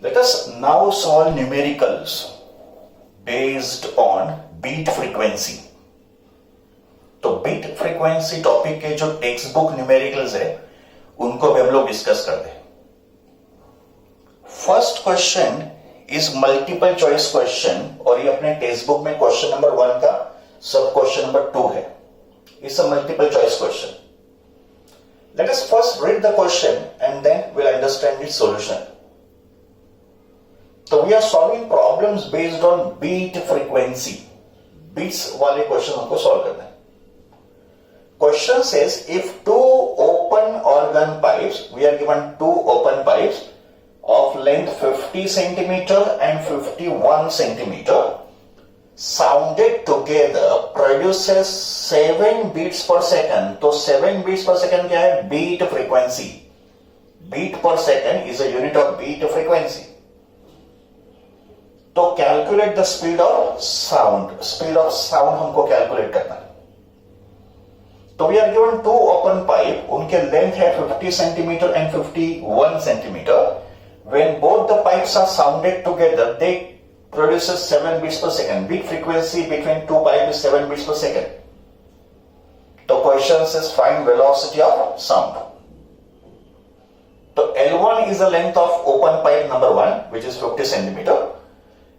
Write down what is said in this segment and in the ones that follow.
Let us now solve numericals based on beat frequency. तो beat frequency topic के जो text book numericals है उनको भी हम लोग डिस्कस करते हैं. First question is multiple choice question और ये अपने टेक्स्ट बुक में क्वेश्चन नंबर 1 का सब क्वेश्चन नंबर 2 है. It's a multiple choice question. Let us first read the question and then we'll understand its solution. So we are solving problems based on beat frequency. Beats वाले question हमको solve करना है. Question says if two open organ pipes, we are given two open pipes of length 50 centimeter and 51 centimeter, sounded together produces 7 beats per second. तो 7 beats per second क्या है? Beat frequency. Beat per second is a unit of beat frequency. तो calculate the speed of sound. Speed of sound हमको calculate करना है. तो we are given two open pipe, उनके length है 50 centimetre and 51 centimetre. When both the pipes are sounded together they produces 7 beats per second. Beat frequency between two pipe is 7 beats per second. तो question says find velocity of sound. तो L1 is the length of open pipe number 1 which is 50 centimeter.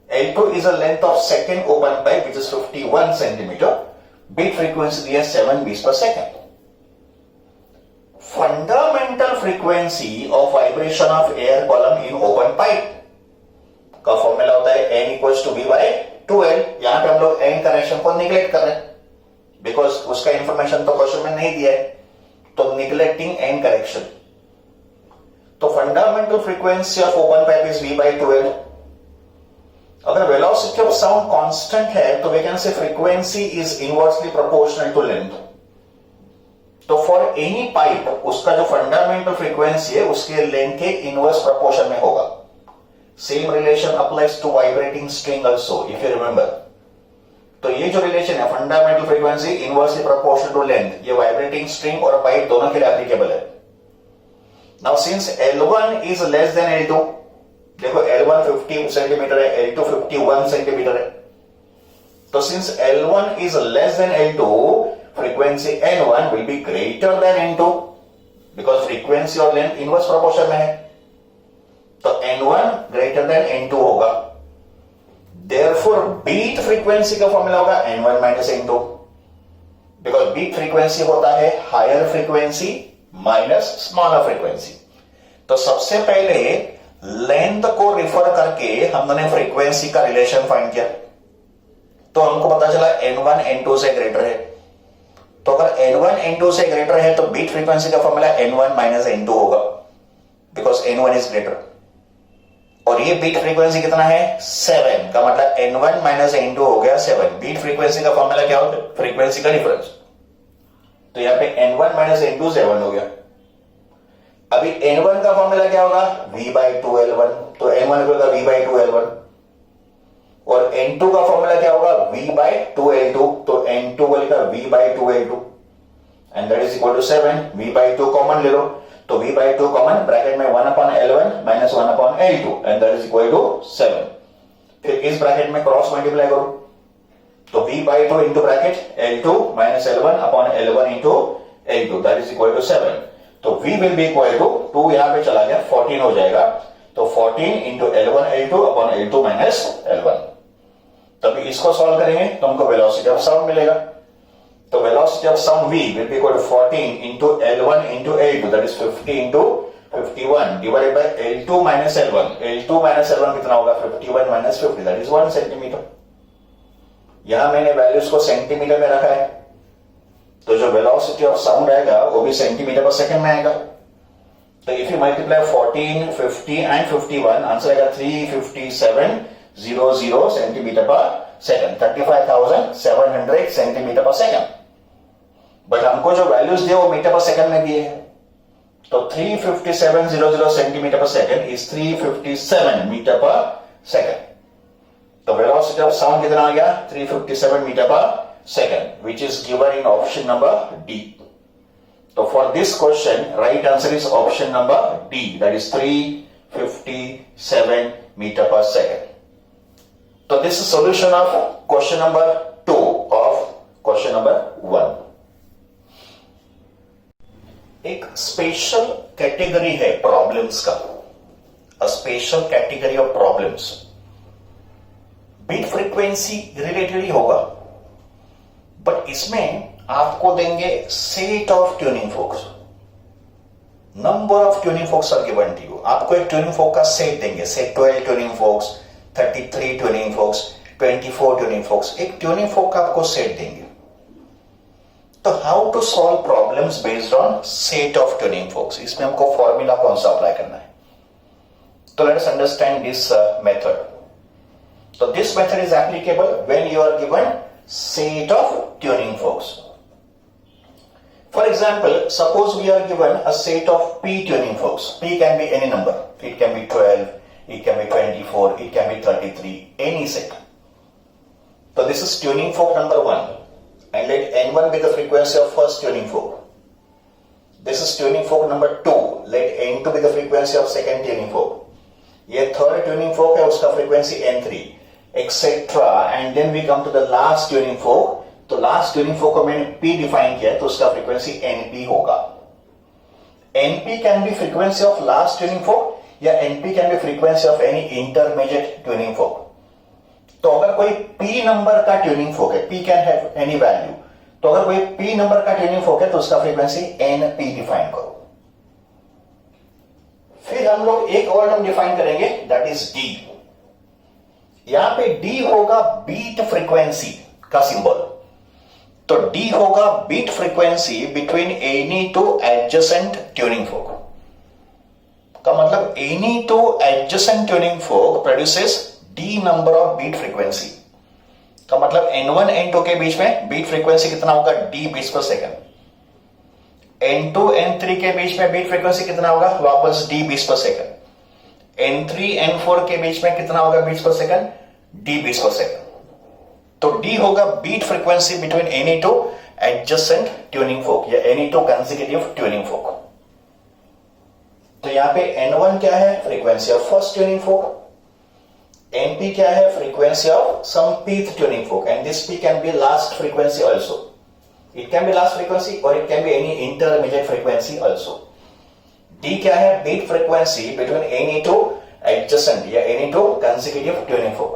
L2 is the length of second open pipe which is 51 centimeter. Beat frequency दिया 7 beats per second. Fundamental frequency of vibration of air column in open pipe का formula होता है n equals to v by 2l. यहां पे हम लोग n connection को neglect कर रहे हैं बिकॉज उसका इंफॉर्मेशन तो क्वेश्चन में नहीं दिया है. तो निगलेक्टिंग n करेक्शन. तो fundamental frequency of open pipe is v by 2l. अगर वेलोसिटी ऑफ साउंड कांस्टेंट है तो we can say frequency is inversely proportional to length. तो फॉर एनी पाइप उसका जो फंडामेंटल फ्रीक्वेंसी है उसके लेंथ के इनवर्स प्रोपोर्शन में होगा. Same relation applies to vibrating string also if you remember. तो ये जो रिलेशन है fundamental frequency inversely proportional to length, ये वाइब्रेटिंग स्ट्रिंग और पाइप दोनों के लिए एप्लीकेबल है. Now since L1 is less than L2, देखो L1 50 सेंटीमीटर है, L2 51 सेंटीमीटर है. तो since L1 is less than L2, frequency N1 will be greater than N2 because frequency और लेंथ इनवर्स प्रोपोर्शन में है. तो N1 ग्रेटर देन N2 होगा. Therefore beat frequency का फॉर्मूला होगा N1 minus N2 because beat frequency होता है higher frequency minus smaller frequency. तो सबसे पहले लेंथ को रिफर करके हमने फ्रीक्वेंसी का रिलेशन फाइंड किया. तो हमको पता चला N1 N2 से ग्रेटर है. तो अगर N1 N2 से ग्रेटर है तो बीट फ्रीक्वेंसी का फॉर्मूला N1 माइनस N2 होगा बिकॉज N1 इज ग्रेटर. और ये बीट फ्रीक्वेंसी कितना है? 7 का मतलब N1 माइनस N2 हो गया 7. बीट फ्रीक्वेंसी का फॉर्मूला क्या होगा? फ्रीक्वेंसी का डिफरेंस. तो यहां पे N1 माइनस N2 7 हो गया. अभी N1 का फॉर्मूला क्या होगा? V by 2L1. तो N1 होगा V by 2L1 और N2 का फॉर्मूला क्या होगा? V by 2L2. तो N2 को लिखा V by 2L2 and that is equal to 7. V by 2 common ले लो तो V by 2 कॉमन, ब्रैकेट में 1 upon L1 minus 1 upon L2 and that is equal to 7. फिर इस ब्रैकेट में क्रॉस मल्टीप्लाई करो तो V by 2 into bracket L2 minus L1 upon L1 into L2 that is equal to 7. तो V will be equal to 2 यहां पे चला गया 14 हो जाएगा. तो 14 into L1 L2 upon L2 minus L1. तभी इसको सॉल्व करेंगे तो हमको वेलोसिटी ऑफ साउंड मिलेगा. तो velocity of sound V will be equal to 14 into L1 into L2 that is 50 into 51 divided by L2 minus L1. L2 minus L1 कितना होगा? 51 minus 50 that is 1 centimetre. यहां मैंने values को centimetre में रखा है तो जो वेलोसिटी ऑफ साउंड आएगा वो भी सेंटीमीटर पर सेकंड में आएगा. तो if you multiply 14, 50 and 51 answer आएगा 35700 सेंटीमीटर पर सेकंड. 35,700 सेंटीमीटर पर सेकंड. बट हमको जो वैल्यूज दिए वो मीटर पर सेकंड में दिए हैं. तो 35700 सेंटीमीटर पर सेकंड इज 357 मीटर पर सेकंड. तो वेलोसिटी ऑफ साउंड कितना आ गया? 357 मीटर पर second, which is given in option number D. So for this question, right answer is option number D, that is 3 57 meter per second. So this is solution of question number 2 of question number 1. एक special category है problems का, a special category of problems. Beat frequency related ही होगा, but इसमें आपको देंगे set of tuning forks. Number of tuning forks are given to you. आपको एक ट्यूनिंग फोक का सेट देंगे, say 12 tuning forks, 33 tuning forks, 24 tuning forks. एक ट्यूनिंग फोक का आपको सेट देंगे. तो how to solve problems based on set of tuning forks, इसमें हमको फॉर्मूला कौन सा अप्लाई करना है. तो let's understand this method. So this method is applicable when you are given set of tuning forks. For example, suppose we are given a set of P tuning forks. P can be any number. It can be 12, it can be 24, it can be 33, any set. So this is tuning fork number 1. And let N1 be the frequency of first tuning fork. This is tuning fork number 2. Let N2 be the frequency of second tuning fork. ये third tuning fork है, उसका frequency N3 etcetera. And then we come to the last tuning fork. तो last tuning फोक को मैंने P define किया है, तो उसका फ्रीक्वेंसी NP होगा. NP can be frequency of last tuning fork या NP can be frequency of any intermediate tuning fork. तो अगर कोई P नंबर का ट्यूनिंग फोक है, P can have any value, तो अगर कोई P नंबर का ट्यूनिंग फोक है तो उसका फ्रीक्वेंसी NP डिफाइन करो. फिर हम लोग एक और टर्म डिफाइन करेंगे, दैट इज D. यहां पे D होगा बीट फ्रीक्वेंसी का सिंबल. तो D होगा beat frequency between any two adjacent tuning fork. का मतलब any two adjacent tuning fork produces D number of beat frequency. का मतलब N1 N2 के बीच में बीट फ्रीक्वेंसी कितना होगा, D beats per second. N2 N3 के बीच में बीट फ्रीक्वेंसी कितना होगा, वापस D beats per second. N3 N4 के बीच में कितना होगा beats per second, D beats per second. तो D होगा beat frequency between any two adjacent tuning fork या any two consecutive tuning fork. तो यहां पे N1 क्या है, frequency of first tuning fork. NP क्या है, frequency of some pth tuning fork. And this P can be last frequency also. It can be last frequency or it can be any intermediate frequency also. D क्या है, beat frequency between any two adjacent या any two consecutive tuning fork.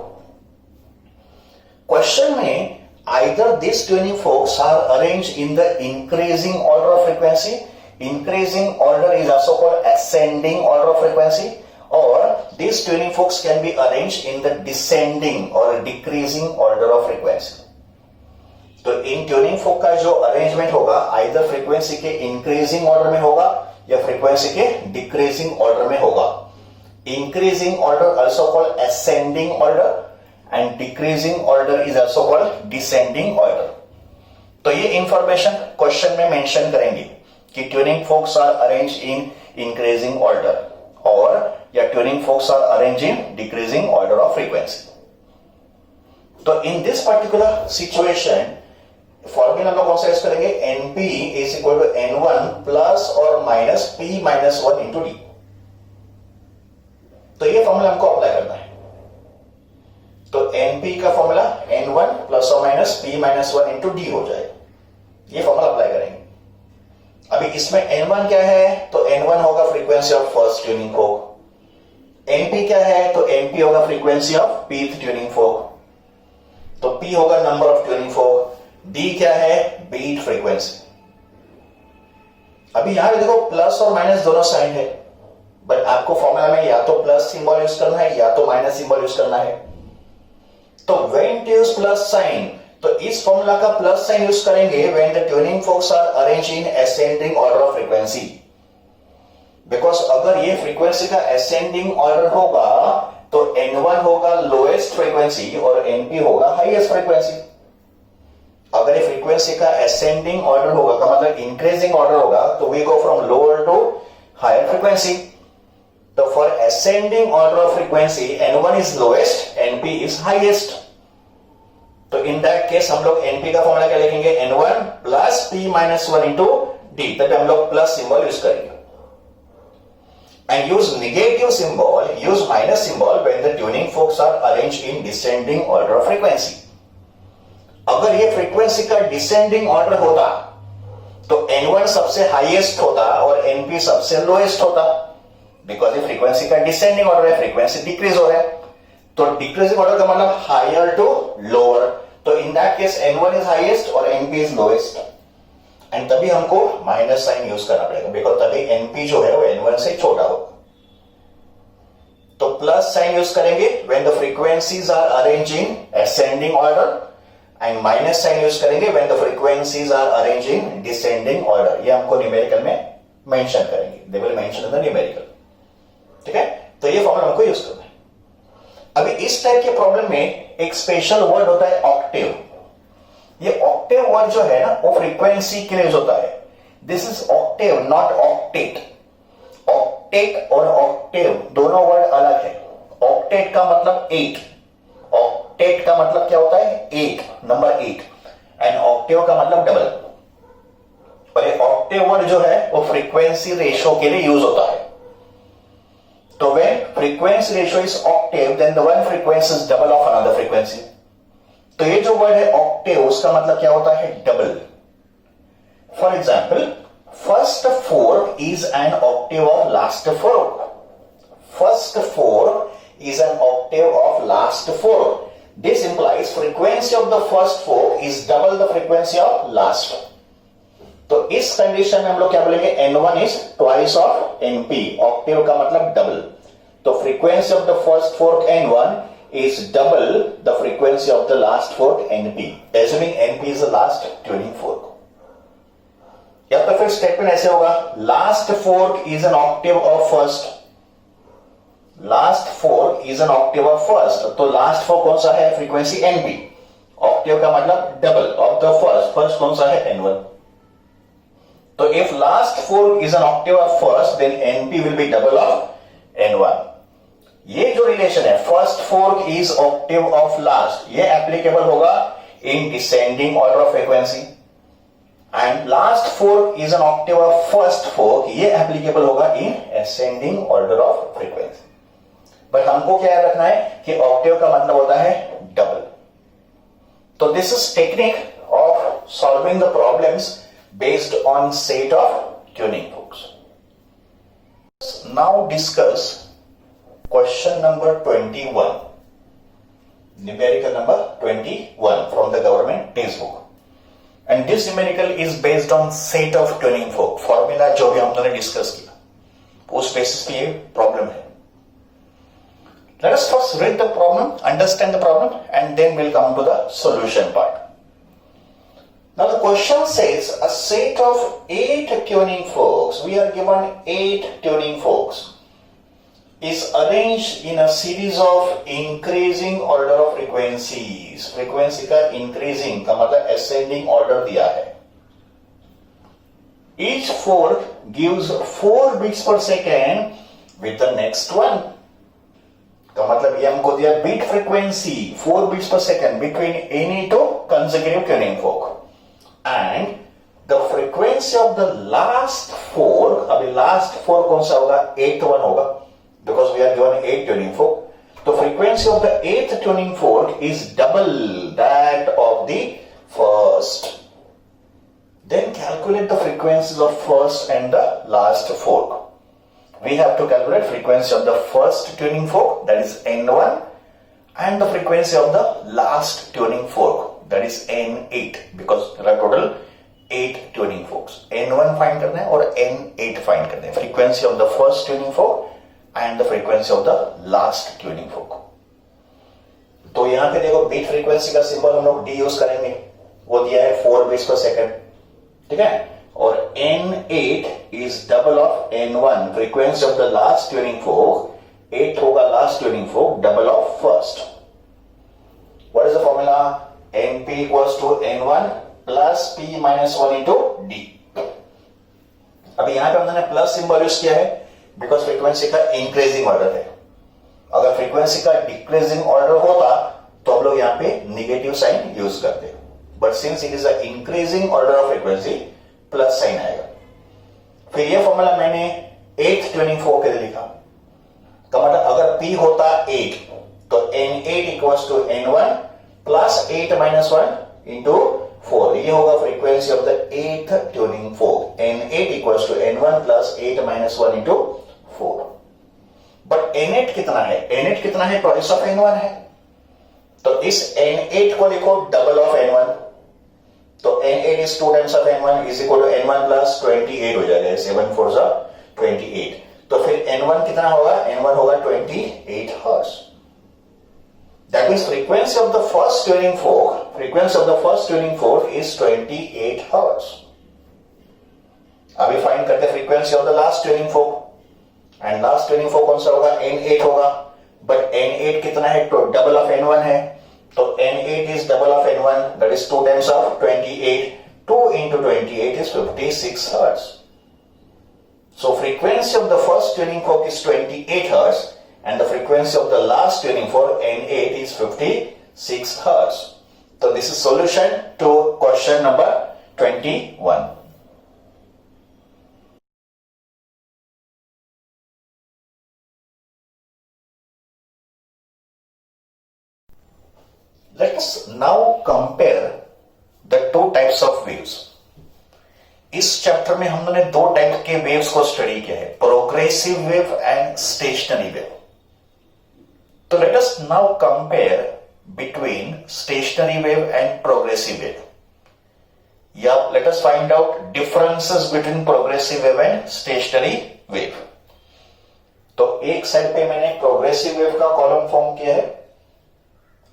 Question में either these tuning forks are arranged in the increasing order of frequency. Increasing order is also called ascending order of frequency. Or these tuning forks can be arranged in the descending or decreasing order of frequency. तो इन tuning fork का जो arrangement होगा either frequency के increasing order में होगा या frequency के decreasing order में होगा. Increasing order also called ascending order and decreasing order is also called descending order. तो ये इंफॉर्मेशन क्वेश्चन में मेंशन करेंगे कि tuning forks are arrange in increasing order और या tuning forks are arrange in decreasing order of frequency. तो in this particular situation formula हम लोग कौन सा यूज करेंगे, NP is equal to N1 plus और minus P minus 1 into D. तो ये फॉर्मूला हमको अप्लाई करना है. तो NP का फॉर्मूला N1 प्लस और minus P minus 1 into D हो जाए. ये फॉर्मूला अप्लाई करेंगे. अभी इसमें N1 क्या है, तो N1 होगा frequency of first tuning fork. NP क्या है, तो NP होगा frequency of pth tuning fork. तो P होगा number of tuning folk. D क्या है, बीट फ्रीक्वेंसी. अभी यहां पे देखो प्लस और माइनस दोनों साइन है, बट आपको फॉर्मूला में या तो प्लस सिंबल यूज करना है या तो माइनस सिंबल यूज करना है. तो when to use plus sign, तो इस फॉर्मूला का प्लस साइन यूज करेंगे when the tuning forks are arrange in ascending order of frequency. Because अगर ये फ्रीक्वेंसी का असेंडिंग ऑर्डर होगा तो N1 होगा लोएस्ट फ्रीक्वेंसी और NP होगा हाईएस्ट फ्रीक्वेंसी. अगर ये फ्रीक्वेंसी का असेंडिंग ऑर्डर होगा का मतलब इंक्रीजिंग ऑर्डर होगा, तो we go from lower to higher frequency. तो for ascending order of frequency N1 is lowest, NP is highest. तो इन दैट केस हम लोग NP का फॉर्मूला क्या लिखेंगे, N1 plus P minus 1 into D. तब हम लोग प्लस सिंबल यूज करेंगे. and use negative symbol, use minus symbol when the tuning forks are arranged in descending order of frequency. अगर ये फ्रीक्वेंसी का डिसेंडिंग ऑर्डर होता तो N1 सबसे हाईएस्ट होता और NP सबसे लोएस्ट होता, बिकॉज ये फ्रीक्वेंसी का डिसेंडिंग ऑर्डर है, फ्रीक्वेंसी डिक्रीज हो रहा है, तो डिक्रीजिंग ऑर्डर का मतलब हायर टू लोअर, तो in that case N1 is highest और NP इज लोएस्ट, एंड तभी हमको माइनस साइन यूज करना पड़ेगा, बिकॉज तभी NP जो है वो N1 से छोटा होगा। तो प्लस साइन यूज करेंगे when the frequencies are arrange in ascending order, and minus sign use करेंगे when the frequencies are arrange in descending order. ये हमको न्यूमेरिकल में मेंशन करेंगे, they will mention in the numerical. ठीक है, तो ये फॉर्मूला हमको यूज करना है। अभी इस टाइप के प्रॉब्लम में एक स्पेशल वर्ड होता है ऑक्टेव। ये ऑक्टेव वर्ड जो है ना वो फ्रीक्वेंसी के लिए होता है। This is Octave not octet. Octet और ऑक्टेव दोनों वर्ड अलग है। ऑक्टेट का मतलब 8, ऑक्टेट का मतलब क्या होता है 8, नंबर 8, एंड ऑक्टेव का मतलब डबल। और ये ऑक्टेव वर्ड जो है वो फ्रीक्वेंसी रेशियो के लिए यूज होता है। तो when frequency ratio is octave, then the one frequency is double of another frequency. तो ये जो वर्ड है octave उसका मतलब क्या होता है double. For example, first fork is an octave of last fork. First fork is an octave of last fork. This implies frequency of the first fork is double the frequency of last. तो इस condition में हम लोग क्या बोलेंगे, N1 is twice of NP, Octave का मतलब double. तो frequency of the first fork N1 is double the frequency of the last fork NP, assuming NP is the last tuning fork. या तो फिर स्टेटमेंट ऐसे होगा, last fork is an Octave of first. Last fork is an Octave of first, तो last fork कौन सा है, frequency NP, Octave का मतलब double of the first, first कौन सा है N1। तो if last fork is an octave of first, then NP will be double of N1. ये जो रिलेशन है first fork is Octave of last, ये एप्लीकेबल होगा इन descending order of frequency, and last fork is an Octave of first fork, ये applicable होगा इन ascending order of frequency. But हमको क्या रखना है कि ऑक्टेव का मतलब होता है डबल। तो this is technique of solving the problems based on set of tuning forks. Now discuss question number 21, numerical number 21 from the government textbook, and this numerical is based on set of tuning fork formula जो भी हमने discuss किया उस basis पे ये problem है। Let us first read the problem, understand the problem, and then we'll come to the solution part. Now the question says a set of 8 tuning forks, we are given 8 tuning forks, is arranged in a series of increasing order of frequencies. Frequency का increasing का मतलब ascending order दिया है। Each fork gives 4 beats per second with the next one. का मतलब ये हमको दिया beat frequency 4 beats per second between any two consecutive tuning fork. And the frequency of the last fork, अभी last fork कौन सा होगा, 8th one होगा, because we are given 8 tuning fork. The frequency of the 8th tuning fork is double that of the first. Then calculate the frequencies of first and the last fork. We have to calculate frequency of the first tuning fork, that is N1, and the frequency of the last tuning fork, that is N8, because there are total 8 tuning forks. N1 find करना है और N8 find करना है, frequency of the first tuning fork and the frequency of the last tuning fork. तो यहां पे देखो beat frequency का सिंबल हम लोग D यूज करेंगे, वो दिया है 4 बीट्स पर सेकंड, ठीक है, और N8 is double of N1, frequency of the last tuning fork 8 होगा, last tuning fork double of first. What is the formula, NP equals to N1 plus P minus 1 into D. अभी यहां पे हमने plus symbol use किया है because frequency का increasing order है। अगर फ्रीक्वेंसी का डिक्रीजिंग ऑर्डर होता तो हम लोग यहां पे निगेटिव साइन यूज करते, but since it is a increasing order of frequency plus sign आएगा। फिर ये फॉर्मूला मैंने 8th ट्यूनिंग फोर्क के लिए लिखा। का मतलब अगर P होता 8 तो N8 equals to N1 plus 8 minus 1 into 4, ये होगा frequency of the 8th tuning fork. N8 equals to N1 plus 8 minus 1 into 4। But N8 कितना है? N8 कितना है? ट्वाइस ऑफ N1 है। तो इस N8 को लिखो डबल ऑफ N1, तो N8 is 2 times of N1 is equal to N1 plus 28 हो जाएगा। 7 4 जा 28, तो फिर N1 कितना होगा? N1 होगा 28 hertz. That means frequency of the first tuning fork is 28 hertz. अभी फाइंड करते frequency of the last tuning fork, and last tuning fork कौन सा होगा? N8 होगा। बट N8 कितना है? तो डबल ऑफ N1 है, तो N8 is double of N1, that is 2 times of 28. 2 into 28 is 56 hertz. So frequency of the first tuning fork is 28 hertz, and the frequency of the last tuning fork N8 is 56 hertz. So this is solution to question number 21. Let us now compare the two types of waves. इस chapter में हमने दो type के waves को study किया है, progressive wave and stationary wave. तो let us now compare between stationary wave and progressive wave, या let us find out differences between progressive wave and stationary wave. तो एक साइड पे मैंने प्रोग्रेसिव वेव का कॉलम फॉर्म किया है,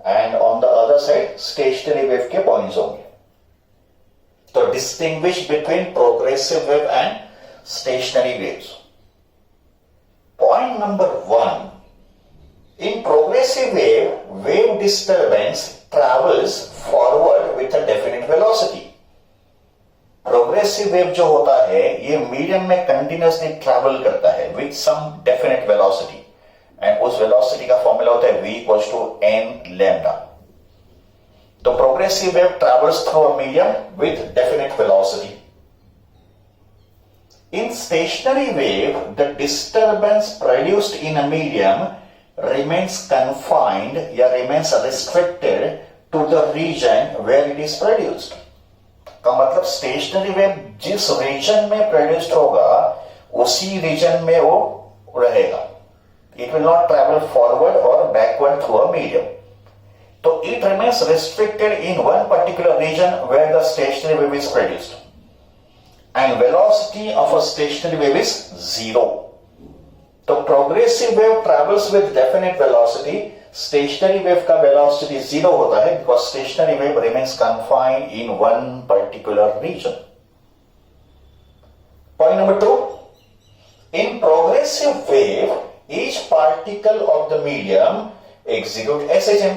and on the other side stationary wave के points होंगे। तो distinguish between progressive wave and stationary waves. Point number 1, in progressive wave disturbance travels forward with a definite velocity. Progressive wave जो होता है ये medium में कंटिन्यूअसली ट्रैवल करता है with some definite velocity, and उस वेलोसिटी का फॉर्मूला होता है v equals to n lambda. तो progressive wave travels through a medium with definite velocity. In stationary wave the disturbance produced in a medium remains confined या remains restricted to the region where it is produced. का मतलब stationary wave जिस region में produced होगा उसी reason में वो रहेगा। It will not travel forward or backward through a medium. So it remains restricted in one particular region where the stationary wave is produced. And velocity of a stationary wave is 0. So progressive wave travels with definite velocity. Stationary wave का velocity 0 होता है because stationary wave remains confined in one particular region. Point number 2. In progressive wave, each particle of the medium execute SHM.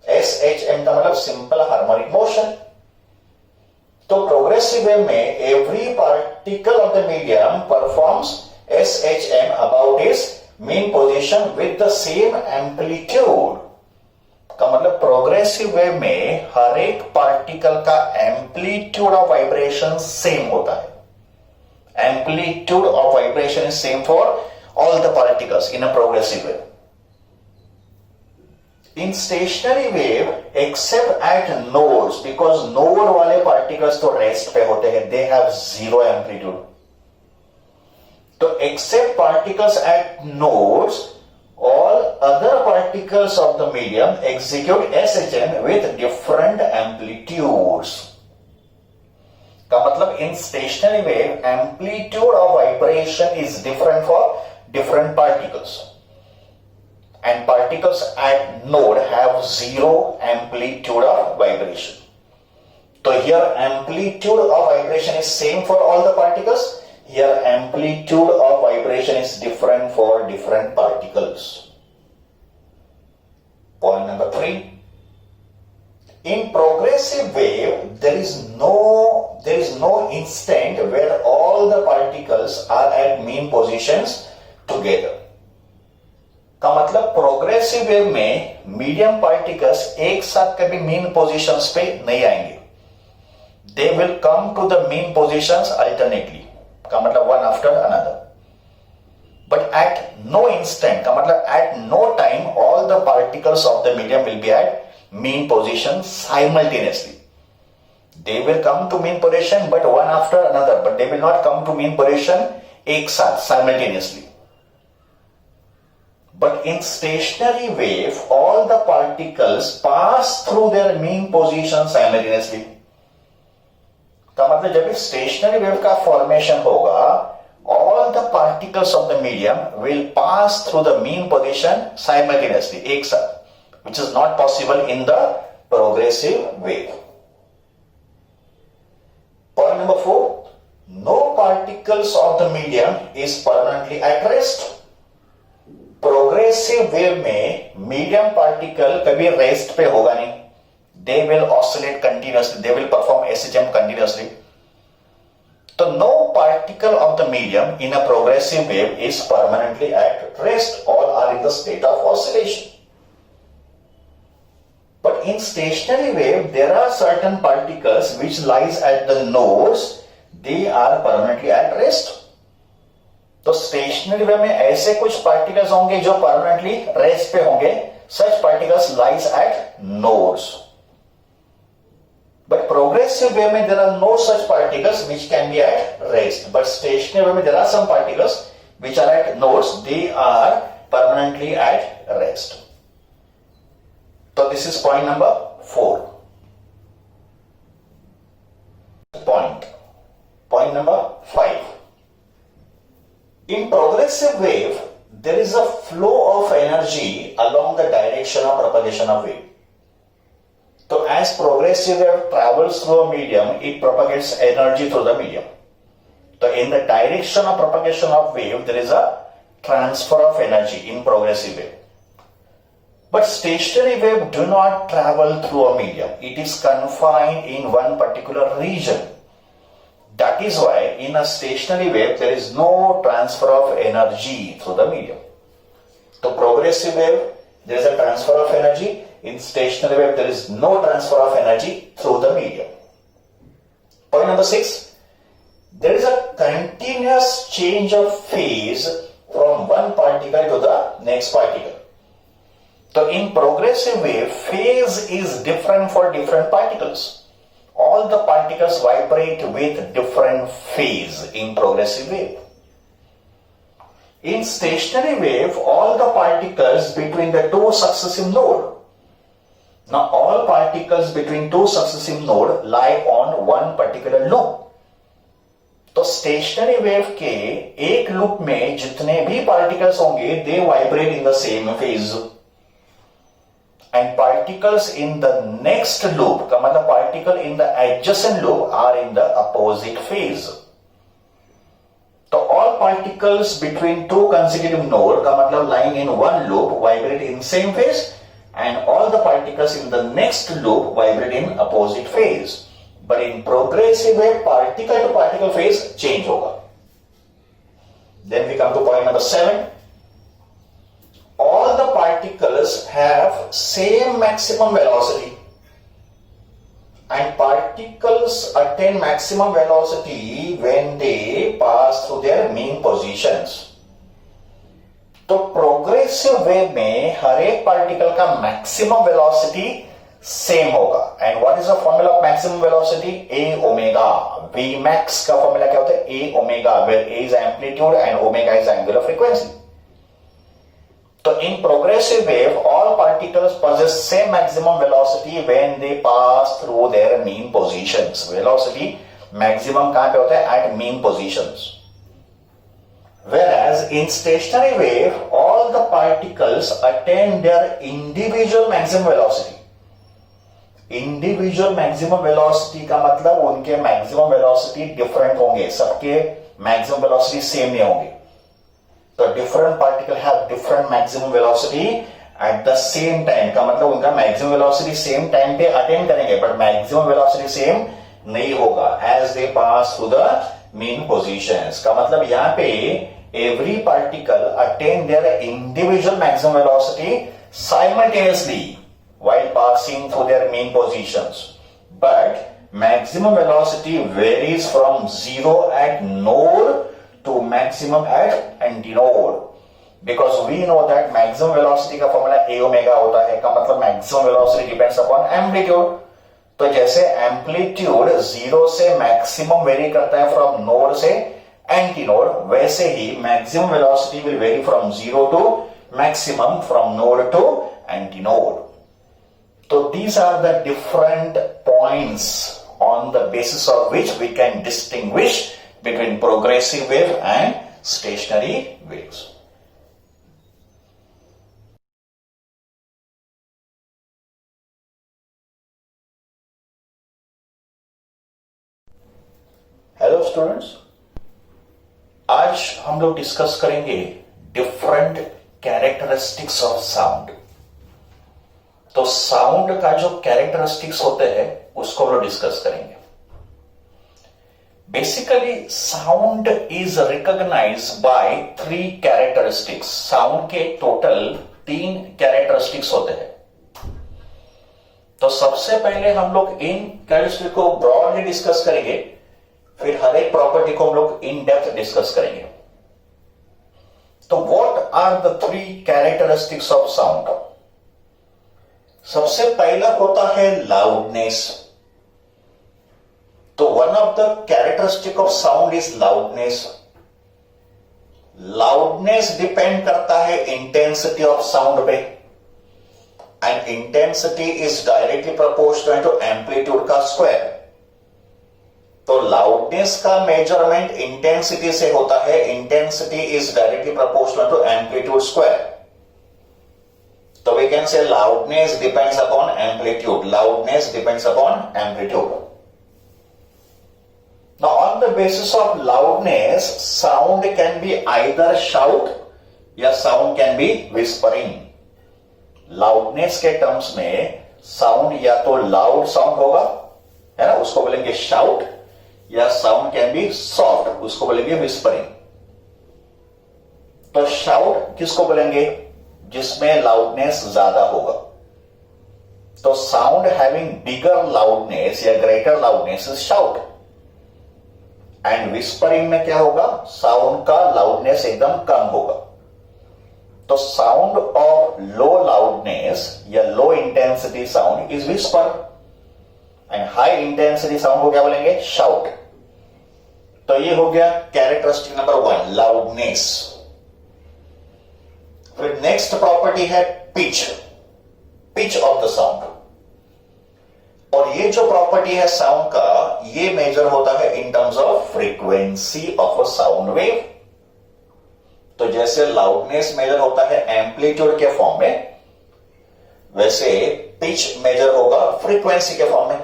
SHM का मतलब simple harmonic motion. तो progressive wave में every particle of the medium performs SHM about it's main position with the same amplitude. का मतलब progressive wave में हर एक पार्टिकल का एम्पलीट्यूड ऑफ वाइब्रेशन सेम होता है। Amplitude of vibration is same for all the particles in a progressive wave. In stationary wave, except at nodes, because node वाले particles तो rest पे होते हैं, they have zero amplitude. तो except particles at nodes, all other particles of the medium execute SHM with different amplitudes. का मतलब in stationary wave, amplitude of vibration is different for different particles, and particles at node have zero amplitude of vibration. So here amplitude of vibration is same for all the particles. Here amplitude of vibration is different for different particles. Point number 3. In progressive wave, there is no instant where all the particles are at mean positions together. का मतलब progressive wave में medium particles एक साथ कभी mean positions पे नहीं आएंगे। They will come to the mean positions alternately. का मतलब one after another. But at no instant, का मतलब at no time, all the particles of the medium will be at mean position simultaneously. They will come to mean position, but one after another. But they will not come to mean position एक साथ simultaneously. But in stationary wave, all the particles pass through their mean position simultaneously. का मतलब जब stationary wave का formation होगा, all the particles of the medium will pass through the mean position simultaneously, एक साथ, which is not possible in the progressive wave. Point number 4, no particles of the medium is permanently at rest. Progressive wave में medium particle कभी rest पे होगा नहीं. They will oscillate continuously, they will perform SHM continuously. तो no particle of the medium in a progressive wave is permanently at rest. All are in the state of oscillation. But in stationary wave there are certain particles which lies at the nodes. They are permanently at rest. तो stationary wave में ऐसे कुछ particles होंगे जो permanently rest पे होंगे. Such particles lies at nodes. But progressive wave में there are no such particles which can be at rest. But stationary wave में there are some particles which are at nodes. They are permanently at rest. तो this is point number 4. Point number 5. In progressive wave, there is a flow of energy along the direction of propagation of wave. So as progressive wave travels through a medium, it propagates energy through the medium. So in the direction of propagation of wave, there is a transfer of energy in progressive wave. But stationary wave do not travel through a medium. It is confined in one particular region. That is why in a stationary wave there is no transfer of energy through the medium. So progressive wave there is a transfer of energy. In stationary wave there is no transfer of energy through the medium. Point number 6. There is a continuous change of phase from one particle to the next particle. So in progressive wave phase is different for different particles. All the particles vibrate with different phase in progressive wave. In stationary wave, all the particles between the two successive nodes. Now all particles between two successive nodes lie on one particular loop. तो stationary wave के एक loop में जितने भी particles होंगे, they vibrate in the same phase. And particles in the next loop, का मतलब particle in the adjacent loop are in the opposite phase. So all particles between two consecutive nodes, का मतलब lying in one loop, vibrate in same phase, and all the particles in the next loop vibrate in opposite phase. But in progressive wave, particle to particle phase change होगा. Then we come to point number 7. All the particles have same maximum velocity, and particles attain maximum velocity when they pass through their mean positions. तो progressive wave में हर एक पार्टिकल का maximum velocity same होगा. And what is the formula of maximum velocity? A omega. V max का formula क्या होता है? A omega, where A is amplitude and omega is angular frequency. So in progressive wave, all particles possess same maximum velocity when they pass through their mean positions. Velocity maximum कहाँ पे होता है? At mean positions. Whereas in stationary wave, all the particles attain their individual maximum velocity. Individual maximum velocity का मतलब उनके maximum velocity different होंगे. सबके maximum velocity same नहीं होंगे. तो different particle have different maximum velocity at the same time. का मतलब उनका maximum velocity same time पे attain करेंगे, but maximum velocity same नहीं होगा as they pass through the mean positions. का मतलब यहाँ पे every particle attain their individual maximum velocity simultaneously while passing through their mean positions. But maximum velocity varies from 0 at node to maximum at antinode. Because we know that maximum velocity का formula a omega होता है, का मतलब maximum velocity depends upon amplitude. तो जैसे amplitude zero से maximum vary करता है फ्रॉम नोड से एंटीनोड, वैसे ही maximum velocity will vary from zero to maximum from node to antinode. तो these are the different points on the basis of which we can distinguish between progressive wave and stationary waves. Hello students, आज हम लोग discuss करेंगे different characteristics of sound. तो sound का जो characteristics होते हैं उसको हम लोग डिस्कस करेंगे. Basically sound is recognised by 3 characteristics. Sound के टोटल 3 कैरेक्टरिस्टिक्स होते हैं. तो सबसे पहले हम लोग इन कैरेक्टरिस्टिक्स को ब्रॉडली डिस्कस करेंगे, फिर हर एक प्रॉपर्टी को हम लोग इन डेप्थ डिस्कस करेंगे. तो what are the 3 characteristics of sound? सबसे पहला होता है लाउडनेस. तो one of the characteristic of sound is loudness. Loudness depend करता है इंटेंसिटी ऑफ साउंड पे, and intensity is directly proportional to amplitude का स्क्वायर. तो लाउडनेस का मेजरमेंट इंटेंसिटी से होता है. Intensity is directly proportional to amplitude square. तो we can say loudness depends upon amplitude. Loudness depends upon amplitude. Now on the basis of loudness sound can be either shout या sound can be whispering. Loudness के terms में sound या तो loud sound होगा, है ना, उसको बोलेंगे शाउट, या साउंड कैन बी सॉफ्ट, उसको बोलेंगे विस्परिंग. तो शाउट किसको बोलेंगे? जिसमें लाउडनेस ज्यादा होगा. तो साउंड हैविंग बिगर लाउडनेस या greater loudness is shout. And whispering में क्या होगा? साउंड का लाउडनेस एकदम कम होगा. तो साउंड ऑफ लो लाउडनेस या low intensity sound is whisper, and high intensity sound को क्या बोलेंगे? शाउट. तो ये हो गया कैरेक्टरिस्टिक नंबर 1, लाउडनेस. फिर नेक्स्ट प्रॉपर्टी है pitch. Pitch of the sound. और ये जो प्रॉपर्टी है साउंड का, ये मेजर होता है in terms of frequency of a sound wave. तो जैसे लाउडनेस मेजर होता है एम्पलीट्यूड के फॉर्म में, वैसे पिच मेजर होगा फ्रीक्वेंसी के फॉर्म में.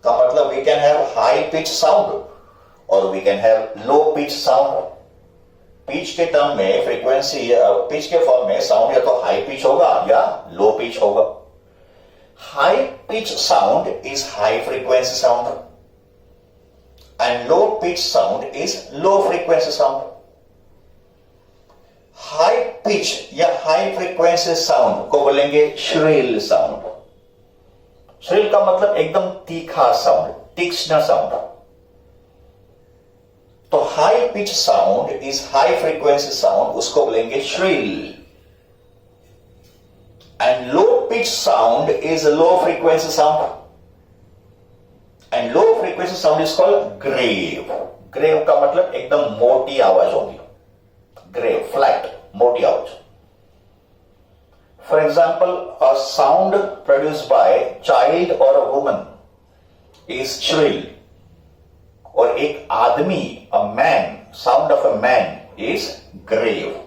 का मतलब we can have high pitch sound और we can have low pitch sound. Pitch के टर्म में फ्रीक्वेंसी पिच के फॉर्म में साउंड या तो हाई पिच होगा या लो पिच होगा. High pitch sound is high frequency sound and low pitch sound is low frequency sound. High pitch या हाई फ्रीक्वेंसी साउंड को बोलेंगे श्रिल साउंड. श्रिल का मतलब एकदम तीखा साउंड, तीक्ष्ण साउंड. तो high pitch sound is high frequency sound, उसको बोलेंगे shrill. And low pitch sound is low frequency sound, and low frequency sound is called grave. Grave का मतलब एकदम मोटी आवाज होगी. ग्रेव, फ्लैट, मोटी आवाज. For example, a sound produced by child or a woman is shrill. और एक आदमी, a man, sound of a man is grave.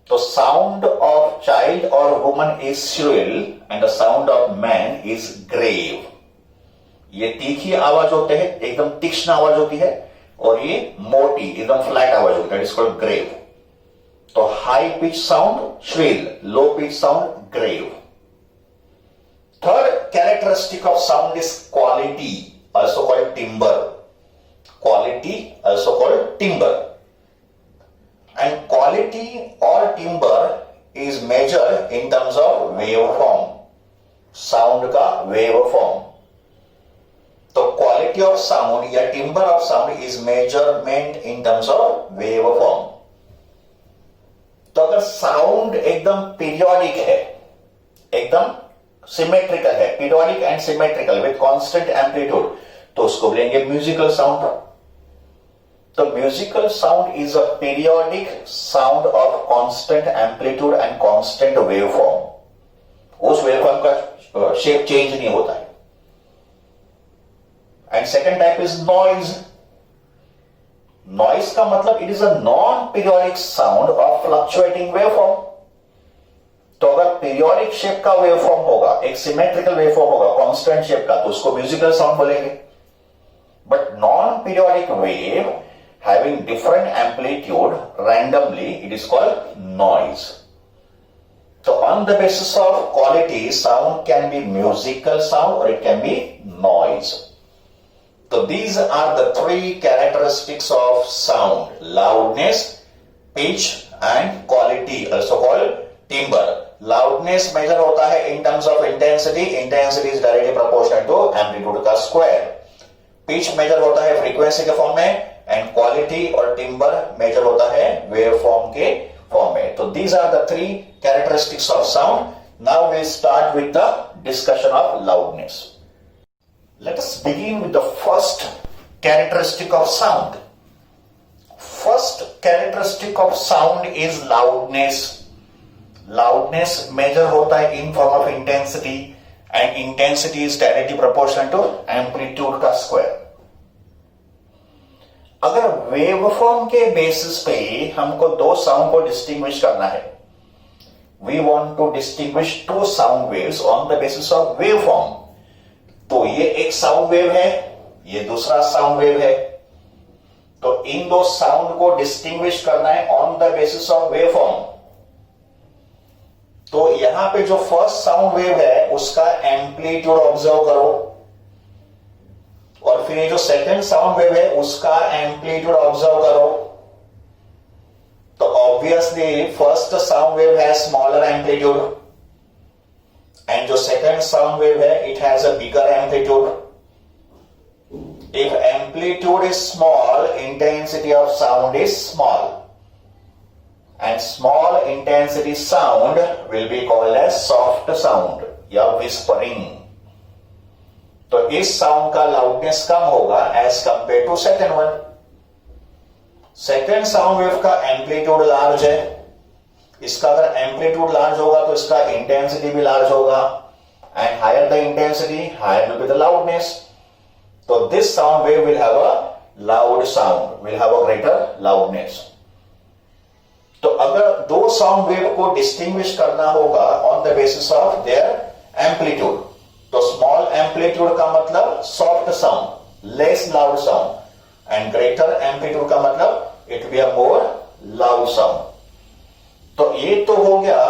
तो sound of child or woman is shrill and the sound of man is grave. ये तीखी आवाज होते हैं, एकदम तीक्ष्ण आवाज होती है, और ये मोटी, एकदम फ्लैट आवाज होती है. That is called grave. तो high pitch sound shrill, low pitch sound grave. Third characteristic of sound is quality, also called timbre. Quality, also called timbre. And quality or timbre is measured in terms of waveform. Sound का waveform. तो quality quality of sound या timber of sound is measurement in terms of wave form. तो अगर sound एकदम periodic है, एकदम symmetrical है, periodic and symmetrical with constant amplitude, तो उसको बोलेंगे म्यूजिकल साउंड। तो musical sound is a periodic sound of constant amplitude and constant waveform. उस वेवफॉर्म का शेप चेंज नहीं होता है। And second type is noise. Noise का मतलब it is a non periodic sound of fluctuating waveform. तो अगर पीरियोडिक शेप का वेवफॉर्म होगा, एक सिमेट्रिकल वेवफॉर्म होगा कांस्टेंट शेप का, तो उसको म्यूजिकल साउंड बोलेंगे। But non periodic wave having different amplitude randomly, it is called noise. So on the basis of quality, sound can be musical sound or it can be noise. So these are the three characteristics of sound: loudness, pitch and quality, also called timbre. Loudness measure होता है in terms of intensity. Intensity is directly proportional to amplitude का square. Pitch measure होता है frequency के form में, and quality और timbre measure होता है वेव फॉर्म के फॉर्म में। तो these are the three characteristics of sound. Now we start with the discussion of loudness. Let us begin with the first characteristic of sound. First characteristic of sound is loudness. Loudness measure होता है in form of intensity, and intensity is directly proportional to amplitude का square. अगर waveform के basis पे हमको दो sound को distinguish करना है, we want to distinguish two sound waves on the basis of waveform. तो ये एक साउंड वेव है, ये दूसरा साउंड वेव है। तो इन दो साउंड को डिस्टिंग्विश करना है on the basis of waveform. तो यहां पे जो फर्स्ट साउंड वेव है उसका एम्पलीट्यूड ऑब्जर्व करो, और फिर ये जो सेकंड साउंड वेव है उसका एम्पलीट्यूड ऑब्जर्व करो। तो ऑब्वियसली फर्स्ट साउंड वेव है स्मॉलर एम्पलीट्यूड, एंड जो सेकंड साउंड वेव है it has a bigger amplitude. If amplitude is small, intensity of sound is small, and small intensity sound will be called as soft sound या whispering. तो इस sound का loudness कम होगा as compare to second one. Second sound wave का amplitude large है, इसका अगर एम्पलीट्यूड लार्ज होगा तो इसका इंटेंसिटी भी लार्ज होगा, and higher the intensity higher will be the loudness. तो this sound wave will have a loud sound, will have a greater loudness. तो अगर दो साउंड वेव को डिस्टिंग्विश करना होगा on the basis of their amplitude, तो small amplitude का मतलब soft sound, less loud sound, and greater amplitude का मतलब it be a more loud sound. तो ये तो हो गया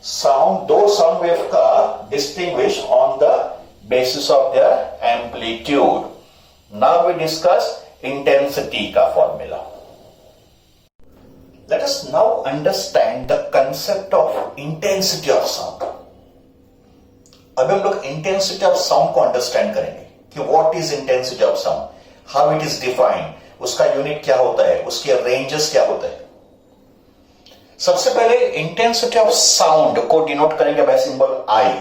साउंड, दो साउंड वेव का distinguish on the basis of their amplitude. Now we discuss intensity का formula. Let us now understand the concept of intensity of sound. अभी हम लोग इंटेंसिटी ऑफ साउंड को अंडरस्टैंड करेंगे कि what is intensity of sound, how it is defined, उसका unit क्या होता है, उसके रेंजेस क्या होते हैं। सबसे पहले इंटेंसिटी ऑफ साउंड को डिनोट करेंगे बाय सिंबल आई।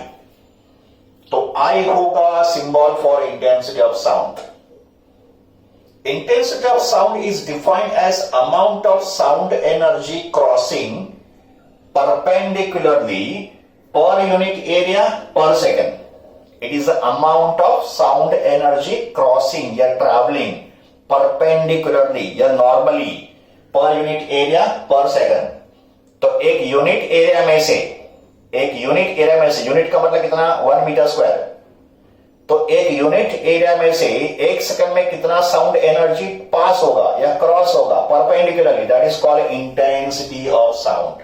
तो आई होगा symbol for intensity of sound. Intensity of sound is defined as amount of sound energy crossing perpendicularly per unit area per second. It is the amount of sound energy crossing या traveling perpendicularly या normally per unit area per second. तो एक unit area में से, unit का मतलब कितना, 1 metre square. तो एक यूनिट एरिया में से एक सेकंड में कितना साउंड एनर्जी पास होगा या क्रॉस होगा perpendicularly, that is called intensity of sound.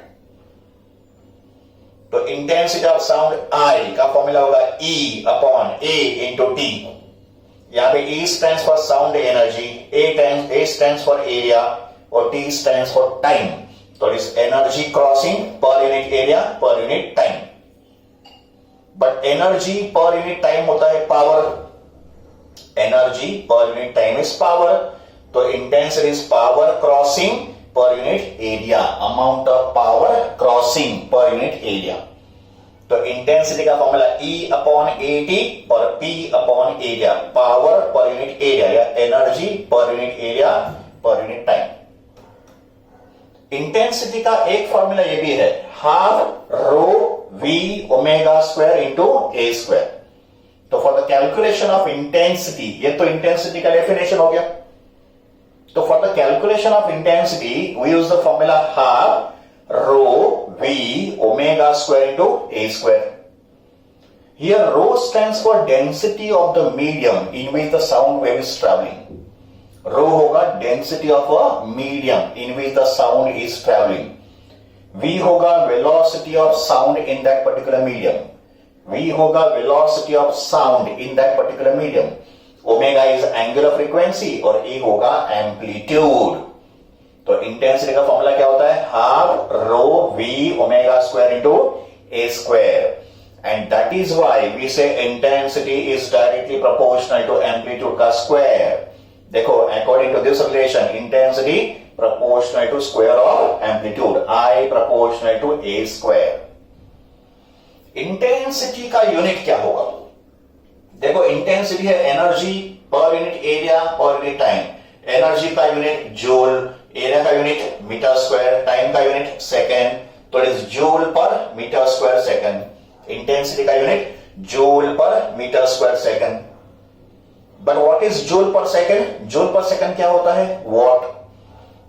तो इंटेंसिटी ऑफ साउंड आई का फॉर्मूला होगा E upon A into T। यहां पे E stands for sound energy, A stands for area और T स्टैंड्स फॉर टाइम। तो it is energy crossing per unit area per unit time. But energy per unit time होता है power, energy per unit time is power, तो intensity is power crossing per unit area, amount of power crossing per unit area. तो intensity का formula E upon AT और P upon area, power per unit area या energy per unit area per unit time. Intensity का एक formula ये भी है, half rho V omega square into A square. तो for the calculation of intensity, ये तो इंटेंसिटी का डेफिनेशन हो गया। तो for the calculation of intensity we use the formula half rho V omega square into A square. Here rho stands for density of the medium in which the sound wave is traveling. Rho होगा density of a medium in which the sound is traveling. V होगा velocity of sound in that particular medium. V होगा velocity of sound in that particular medium. Omega is angular frequency और A होगा amplitude. तो intensity का formula क्या होता है, half rho V omega square into A square, and that is why we say intensity is directly proportional to amplitude का square. देखो according to this relation intensity proportional to square of amplitude, I proportional to A square. Intensity का unit क्या होगा, देखो intensity है energy per unit area per unit time. Energy का unit joule, area का unit metre square, time का unit second, तो it is joule per metre square second. Intensity का unit joule per metre square second. But what is joule per second, joule per second क्या होता है, what.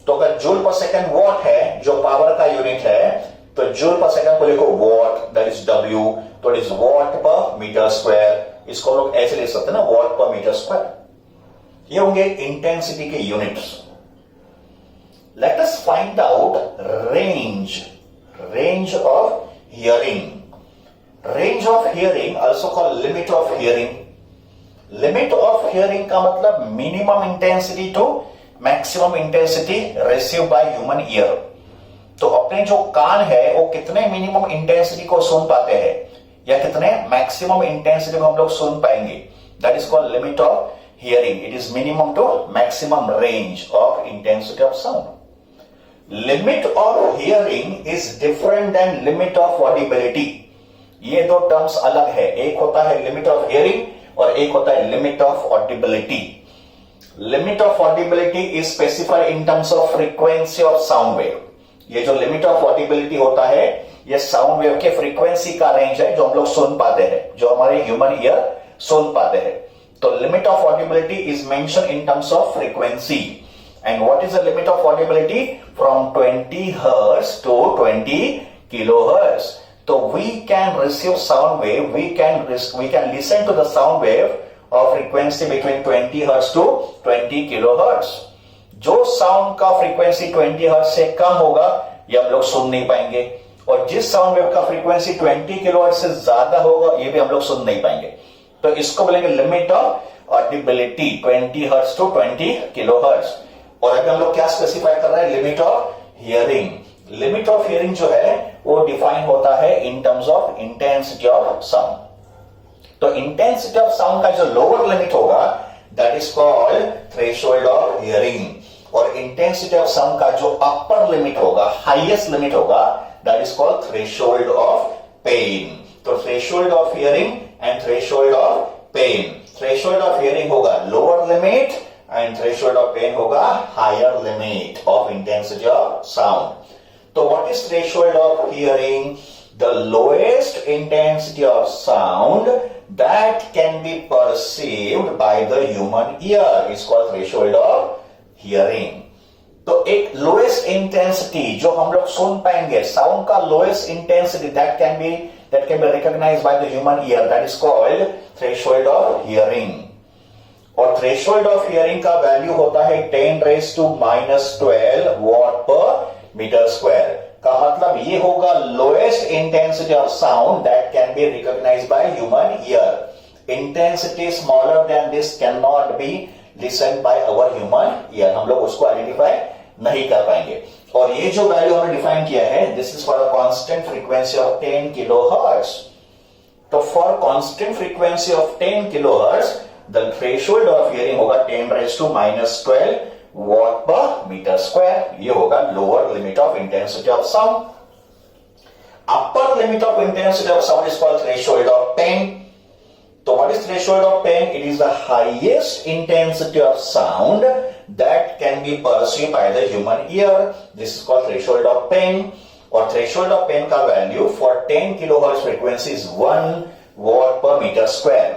तो अगर joule per second what है जो पावर का यूनिट है, तो जूल पर सेकेंड को लिखो वॉट, दैट इज W, तो it is what per metre square. इसको लोग ऐसे लिख सकते हैं ना, वॉट पर मीटर स्क्वायर। ये होंगे इंटेंसिटी के units. Let us find out range of hearing. Range of hearing also called limit of hearing. Limit of hearing का मतलब minimum intensity to maximum intensity received by human ear. तो अपने जो कान है वो कितने मिनिमम इंटेंसिटी को सुन पाते हैं या कितने मैक्सिमम इंटेंसिटी को हम लोग सुन पाएंगे, that is called limit of hearing. It is minimum to maximum range of intensity of sound. Limit of hearing is different than limit of audibility. ये दो टर्म्स अलग है, एक होता है लिमिट ऑफ हियरिंग और एक होता है limit of audibility. Limit of audibility is specified in terms of frequency of sound wave. ये जो लिमिट ऑफ ऑडिबिलिटी होता है ये साउंड वेव के फ्रीक्वेंसी का रेंज है जो हम लोग सुन पाते हैं, जो हमारे ह्यूमन ईयर सुन पाते हैं. तो limit of audibility is mention in terms of frequency. And what is the limit of audibility? From 20 hertz to 20 kilohertz. So we can receive sound wave. We can listen to the sound wave of frequency between 20 hertz to 20 kilohertz. जो sound का frequency 20 hertz से कम होगा ये हम लोग सुन नहीं पाएंगे, और जिस साउंड वेव का फ्रीक्वेंसी 20 किलोहर्ट्ज से ज्यादा होगा ये भी हम लोग सुन नहीं पाएंगे. तो इसको बोलेंगे limit of audibility 20 hertz to 20 kilohertz. और अभी हम लोग क्या स्पेसिफाई कर रहे हैं, limit of hearing. Limit of hearing जो है वो डिफाइन होता है in terms of intensity of sound. तो इंटेंसिटी ऑफ साउंड का जो लोअर लिमिट होगा that is called threshold of hearing, और इंटेंसिटी ऑफ साउंड का जो अपर लिमिट होगा, हाईएस्ट लिमिट होगा, that is called threshold of pain. तो threshold of hearing and threshold of pain. Threshold of hearing होगा lower limit and threshold of pain होगा higher limit of intensity of sound. So what is threshold of hearing? The lowest intensity of sound that can be perceived by the human ear is called threshold of hearing. तो एक lowest intensity जो हम लोग सुन पाएंगे, sound का lowest intensity that can be recognized by the human ear, that is called threshold of hearing. और threshold of hearing का वैल्यू होता है 10⁻⁻12 वॉट पर मीटर स्क्वायर. का मतलब ये होगा lowest intensity of sound that can be recognised by human ear. Intensity smaller than this can not be listened by our human ear. हम लोग उसको आइडेंटिफाई नहीं कर पाएंगे. और ये जो वैल्यू हमने डिफाइन किया है, this is for a constant frequency of 10 kilohertz. तो for constant frequency of 10 kilohertz the threshold of hearing होगा 10⁻⁻12 वॉट पर मीटर स्क्वायर. ये होगा lower limit of intensity of sound. Upper limit of intensity of sound is called threshold of pain. So what is threshold of pain? It is the highest intensity of sound that can be perceived by the human ear. This is called threshold of pain. और threshold of pain का value for 10 kilohertz frequency is 1 watt per meter square.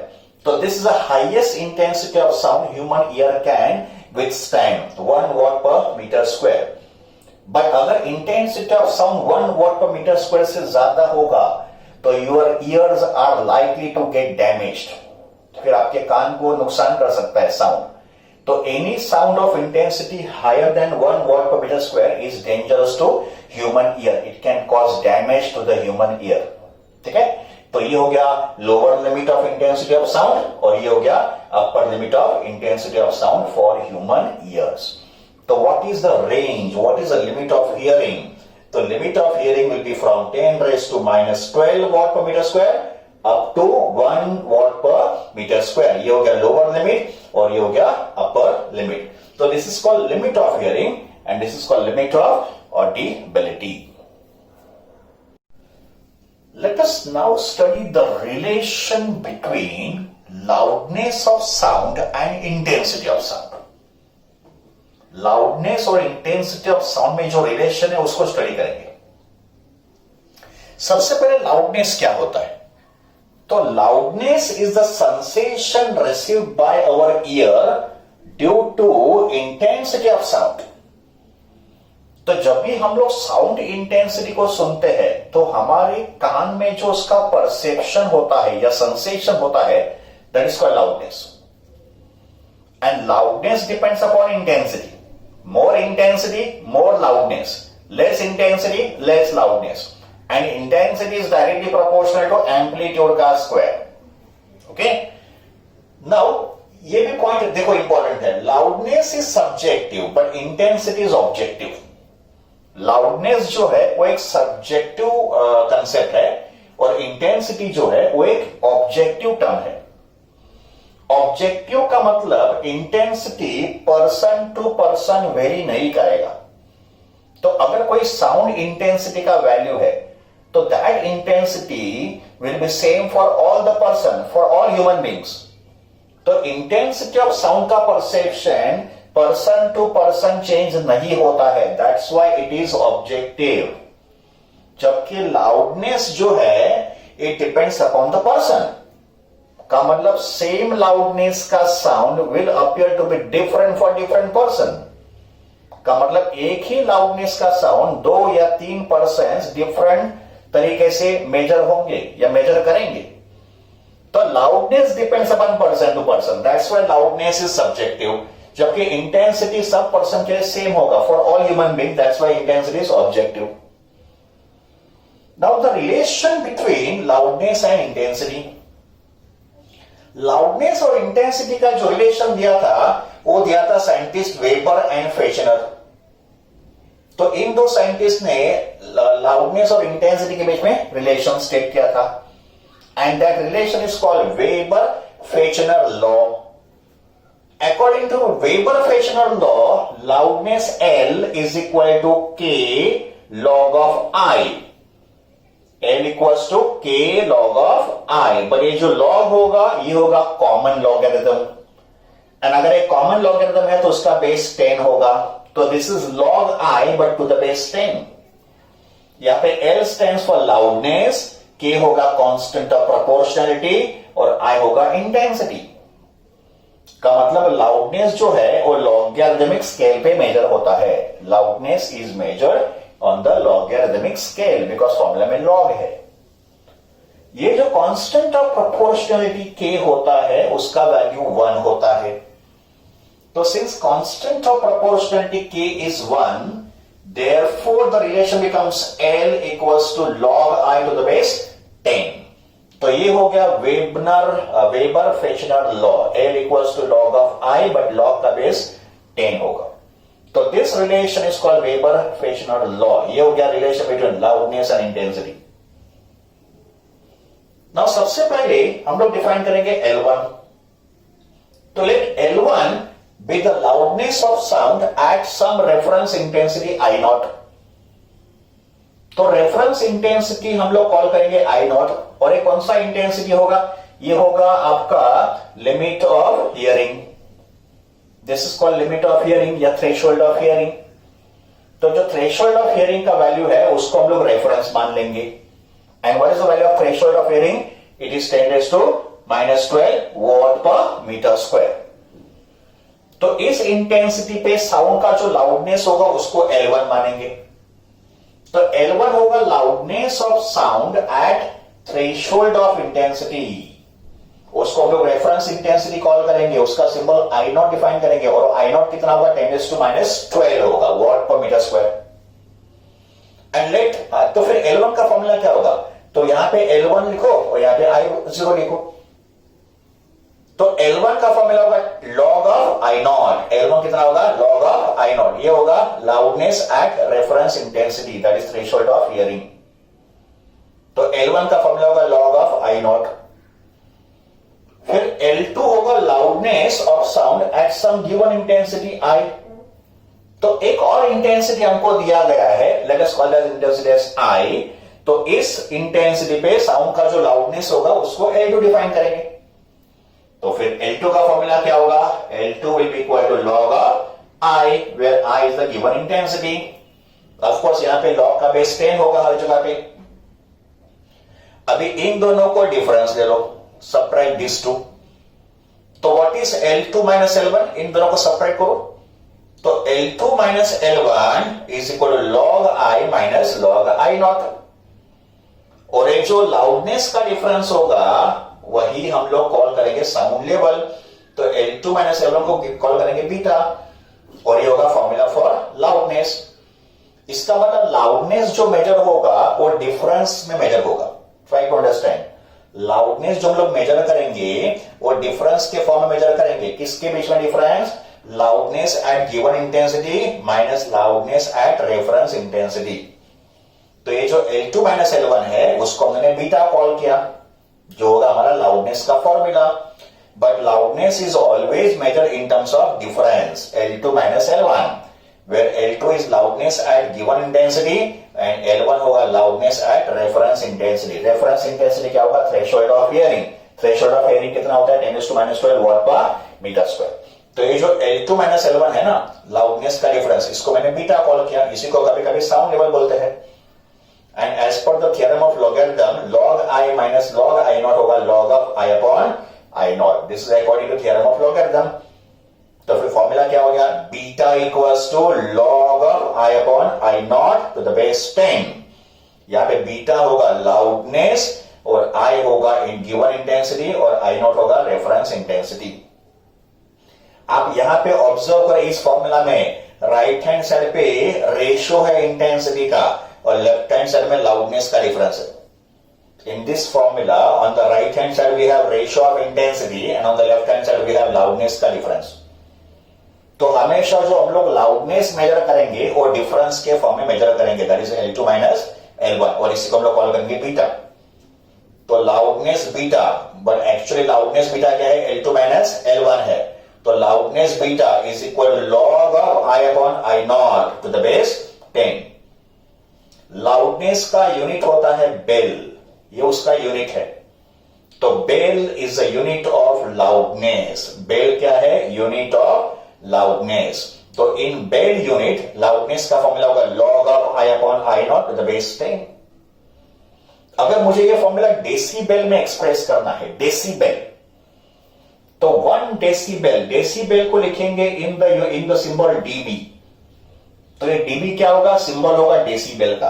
So this is the highest intensity of sound human ear can withstand, 1 watt per meter square. But अगर intensity of sound 1 watt per meter square से ज्यादा होगा तो your ears are likely to get damaged. फिर आपके कान को नुकसान कर सकता है साउंड. तो any sound of intensity higher than 1 watt per meter square is dangerous to human ear. It can cause damage to the human ear. ठीक है. तो ये हो गया lower limit of intensity of sound और ये हो गया upper limit of intensity of sound for human ears. तो what is the range? What is the limit of hearing? The limit of hearing will be from 10⁻⁻12 watt per meter square up to 1 watt per meter square. ये हो गया lower limit और ये हो गया upper limit. So this is called limit of hearing and this is called limit of audibility. Let us now study the relation between loudness of sound and intensity of sound. Loudness और intensity of sound में जो relation है उसको study करेंगे. सबसे पहले loudness क्या होता है? तो loudness is the sensation received by our ear due to intensity of sound. तो जब भी हम लोग साउंड इंटेंसिटी को सुनते हैं तो हमारे कान में जो उसका परसेप्शन होता है या सेंसेशन होता है that is called loudness. And loudness depends upon intensity. More intensity, more loudness. Less intensity, less loudness. And intensity is directly proportional to amplitude का square. Okay? Now, ये भी पॉइंट देखो इंपॉर्टेंट है. Loudness is subjective, but intensity is objective. Loudness जो है वो एक subjective concept है और intensity जो है वो एक objective term है. ऑब्जेक्टिव का मतलब intensity person to person vary नहीं करेगा. तो अगर कोई साउंड इंटेंसिटी का वैल्यू है तो that intensity will be same for all the person, for all human beings. तो इंटेंसिटी ऑफ साउंड का perception person to person change नहीं होता है. That's why it is objective. जबकि लाउडनेस जो है it depends upon the person. का मतलब सेम लाउडनेस का sound will appear to be different for different person. का मतलब एक ही लाउडनेस का साउंड 2 या 3 पर्सन डिफरेंट तरीके से मेजर होंगे या मेजर करेंगे. तो loudness depends upon person to person. That's why loudness is subjective. जबकि इंटेंसिटी सब पर्सन के लिए सेम होगा for all human being. That's why intensity is objective. Now the relation between loudness and intensity. Loudness और intensity का जो relation दिया था वो दिया था साइंटिस्ट वेबर एंड फेशनर. तो इन दो साइंटिस्ट ने लाउडनेस और इंटेंसिटी के बीच में रिलेशन स्टेट किया था and that relation is called Weber Fechner law. According to Weber Fechner law loudness L is equal to K log of I. L equals to K log of I. पर ये जो log होगा ये होगा common logarithm. And अगर एक common logarithm है तो उसका बेस 10 होगा. तो this is log I but to the base 10. यहां पे L stands for loudness, K होगा कांस्टेंट ऑफ प्रोपोर्शनलिटी और I होगा इंटेंसिटी. का मतलब लाउडनेस जो है वो लॉगरिथमिक स्केल पे मेजर होता है. Loudness is measured on the logarithmic scale because formula में log है. ये जो कांस्टेंट ऑफ प्रोपोर्शनलिटी K होता है उसका वैल्यू 1 होता है. तो since constant of proportionality K is 1, therefore the relation becomes L equals to log I to the base 10. तो ये हो गया weber Fechner law. L equals to log of I but log का बेस 10 होगा. तो this relation is called Weber Fechner law. ये हो गया relation between loudness and intensity. Now सबसे पहले हम लोग डिफाइन करेंगे L1. तो late L1 be the loudness of sound at some reference intensity I naught. तो रेफरेंस इंटेंसिटी हम लोग कॉल करेंगे I naught, और ये कौन सा इंटेंसिटी होगा? ये होगा आपका limit of hearing. This is called limit of hearing या थ्रेशोल्ड ऑफ हियरिंग. तो जो थ्रेशोल्ड ऑफ हियरिंग का वैल्यू है उसको हम लोग रेफरेंस मान लेंगे. And what is the value of threshold of hearing? It is 10⁻12 watt per metre square. तो इस इंटेंसिटी पे साउंड का जो लाउडनेस होगा उसको L1 मानेंगे. तो L1 होगा loudness of sound eight threshold of intensity. उसको हम लोग रेफरेंस इंटेंसिटी कॉल करेंगे, उसका सिंबल I naught डिफाइन करेंगे, और I naught कितना होगा? 10⁻12 होगा what per metre square. And let, तो फिर L1 का फॉर्मूला क्या होगा? तो यहां पे L1 लिखो और यहां पे I0 लिखो. तो L1 का फॉर्मूला होगा log of I naught. L1 कितना होगा? log of I naught. ये होगा loudness at reference intensity, that is threshold of hearing. तो L1 का फॉर्मूला होगा log ऑफ I naught. फिर L2 होगा loudness of sound at some given intensity I. तो एक और इंटेंसिटी हमको दिया गया है, let us call that intensity as I. तो इस इंटेंसिटी पे साउंड का जो लाउडनेस होगा उसको L2 डिफाइन करेंगे. तो फिर L2 का फॉर्मूला क्या होगा? L2 will be equal to log of I, where I is the given intensity. Of course यहां पे log का बेस 10 होगा हर जगह पे. अभी इन दोनों को डिफरेंस ले लो, subtract these two. तो what is L2 minus L1? इन दोनों को subtract करो. तो L2 minus L1 is equal to log I minus log I naught. और एक जो लाउडनेस का डिफरेंस होगा वही हम लोग कॉल करेंगे साउंड लेवल. तो L2 माइनस L1 को कॉल करेंगे बीटा, और ये होगा फॉर्मूला फॉर लाउडनेस. इसका मतलब लाउडनेस जो मेजर होगा वो डिफरेंस में मेजर होगा. Try to understand. लाउडनेस जो हम लोग मेजर करेंगे वो डिफरेंस के फॉर्म में मेजर करेंगे. किसके बीच में difference? Loudness at given intensity minus loudness at reference intensity. तो ये जो L2 माइनस L1 है उसको हमने बीटा कॉल किया, जो होगा हमारा लाउडनेस का formula. But loudness is always measured in terms of difference L2 minus L1, where L2 is loudness at given intensity and L1 होगा loudness at reference intensity. Reference intensity क्या होगा? Threshold of hearing. Threshold of hearing कितना होता है? 10⁻12 watt per metre square. तो ये जो L2 minus L1 है ना, लाउडनेस का डिफरेंस, इसको मैंने बीटा कॉल किया. इसी को कभी कभी साउंड लेवल बोलते हैं. And as per the theorem of logarithm, log I minus log I naught होगा log of I upon I naught. This is according to theorem of logarithm. तो फिर फॉर्मूला क्या हो गया? Beta equals to log of I upon I naught to the base 10. यहाँ पे beta होगा loudness और I होगा इन गिवन इंटेंसिटी और I naught होगा रेफरेंस इंटेंसिटी. आप यहाँ पे ऑब्जर्व करें, इस फॉर्मूला में राइट हैंड साइड पे रेशियो है इंटेंसिटी का और लेफ्ट हैंड साइड में लाउडनेस का डिफरेंस है. In this formula on the right hand side we have ratio of intensity and on the left hand side we have loudness का difference. तो हमेशा जो हम लोग लाउडनेस मेजर करेंगे वो डिफरेंस के फॉर्म में मेजर करेंगे, that is L2 minus L1, और इसी को हम लोग कॉल करेंगे बीटा. तो loudness beta, but actually loudness beta क्या है? L2 माइनस L1 है. तो loudness beta is equal to log of I upon I naught to the base 10. Loudness का यूनिट होता है बेल, ये उसका यूनिट है. तो bel is a unit of loudness. Bel क्या है? Unit of loudness. तो इन बेल यूनिट लाउडनेस का फॉर्मूला होगा log of I upon I naught to the base 10. अगर मुझे ये फॉर्मूला डेसीबेल में एक्सप्रेस करना है, डेसीबेल, तो 1 डेसीबेल, डेसीबेल को लिखेंगे इन द सिंबल डीबी. तो ये डीबी क्या होगा? सिंबल होगा डेसीबेल का.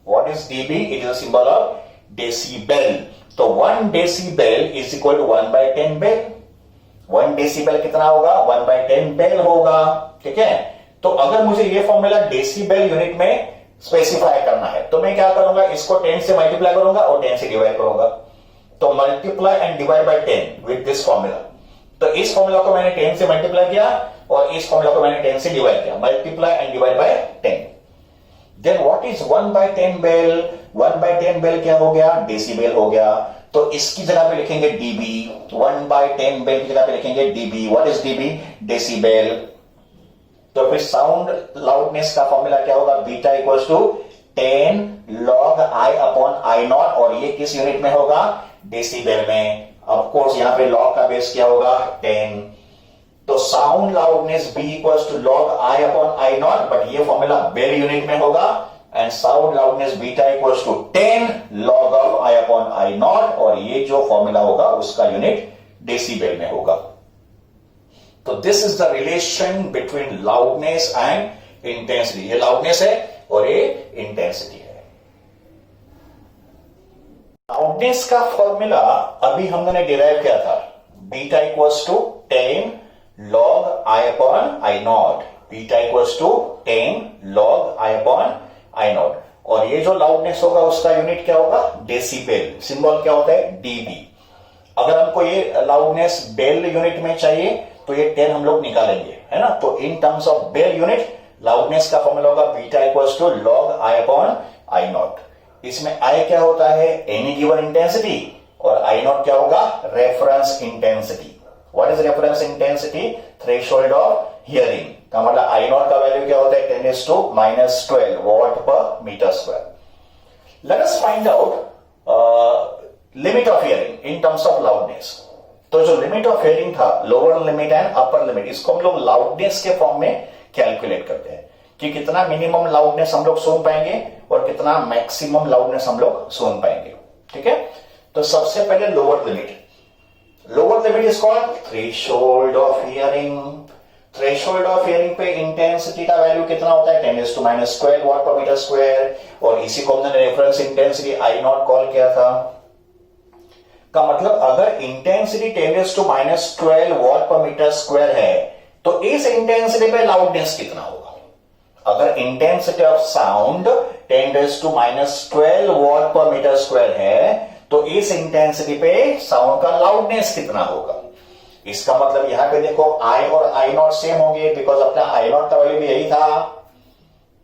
What is dB? It is a symbol of decibel. तो 1 decibel is equal to 1/10 bel. 1 decibel कितना होगा? 1/10 बेल होगा. ठीक है. तो अगर मुझे ये फॉर्मूला डेसीबेल यूनिट में स्पेसिफाई करना है तो मैं क्या करूंगा? इसको 10 से मल्टीप्लाई करूंगा और 10 से डिवाइड करूंगा. तो multiply and divide by 10 with this formula. तो इस फॉर्मूला को मैंने 10 से मल्टीप्लाई किया और इस फॉर्मूला को मैंने 10 से डिवाइड किया. Multiply and divide by 10. Then what is 1/10 bel? 1/10 bel क्या हो गया? डेसीबेल हो गया. तो इसकी जगह पे लिखेंगे डीबी, 1/10 बेल की जगह पे लिखेंगे dB. What is dB? Decibel. तो फिर साउंड लाउडनेस का फॉर्मूला क्या होगा? Beta equals to 10 log I upon I naught. और ये किस यूनिट में होगा? डेसिबल में. ऑफ कोर्स यहां पे log का बेस क्या होगा? 10. तो sound loudness B equals to log I upon I naught, but ये फॉर्मूला बेल यूनिट में होगा. And sound loudness beta equals to 10 log of I upon I naught. और ये जो फॉर्मूला होगा उसका यूनिट डेसिबल में होगा. तो this is the relation between loudness and intensity. ये लाउडनेस है और ये इंटेंसिटी है. लाउडनेस का फॉर्मूला अभी हमने डिराइव किया था. Beta equals to 10 log I upon I naught. Beta equals to 10 log I upon I naught. और ये जो लाउडनेस होगा उसका यूनिट क्या होगा? डेसिबल. सिंबल क्या होता है? डीबी. अगर हमको ये लाउडनेस बेल यूनिट में चाहिए तो ये 10 हम लोग निकालेंगे, है ना. तो in terms of bel unit loudness का फॉर्मूला होगा beta equals to log I upon I naught. इसमें I क्या होता है? Any given intensity. और I नॉट क्या होगा? Reference intensity. What is reference intensity? Threshold of hearing. का मतलब I नॉट का वैल्यू क्या होता है? 10⁻⁻12 watt per metre square. Let us find out limit of hearing in terms of loudness. तो जो लिमिट ऑफ हियरिंग था, lower limit and upper limit, इसको हम लोग लाउडनेस के फॉर्म में कैलकुलेट करते हैं कि कितना मिनिमम लाउडनेस हम लोग सुन पाएंगे और कितना मैक्सिमम लाउडनेस हम लोग सुन पाएंगे. ठीक है. तो सबसे पहले lower limit. Lower limit is called threshold of hearing. Threshold of hearing पे इंटेंसिटी का वैल्यू कितना होता है? 10⁻12 वॉट पर मीटर स्क्वायर. और इसी को हमने reference intensity I not call किया था. का मतलब अगर intensity 10⁻12 watt per metre square है तो इस इंटेंसिटी पे लाउडनेस कितना होगा? अगर intensity of sound 10⁻12 watt per metre square है तो इस इंटेंसिटी पे साउंड का लाउडनेस कितना होगा? इसका मतलब यहां पे देखो I और I नॉट सेम होंगे बिकॉज अपना I नॉट का वैल्यू भी यही था.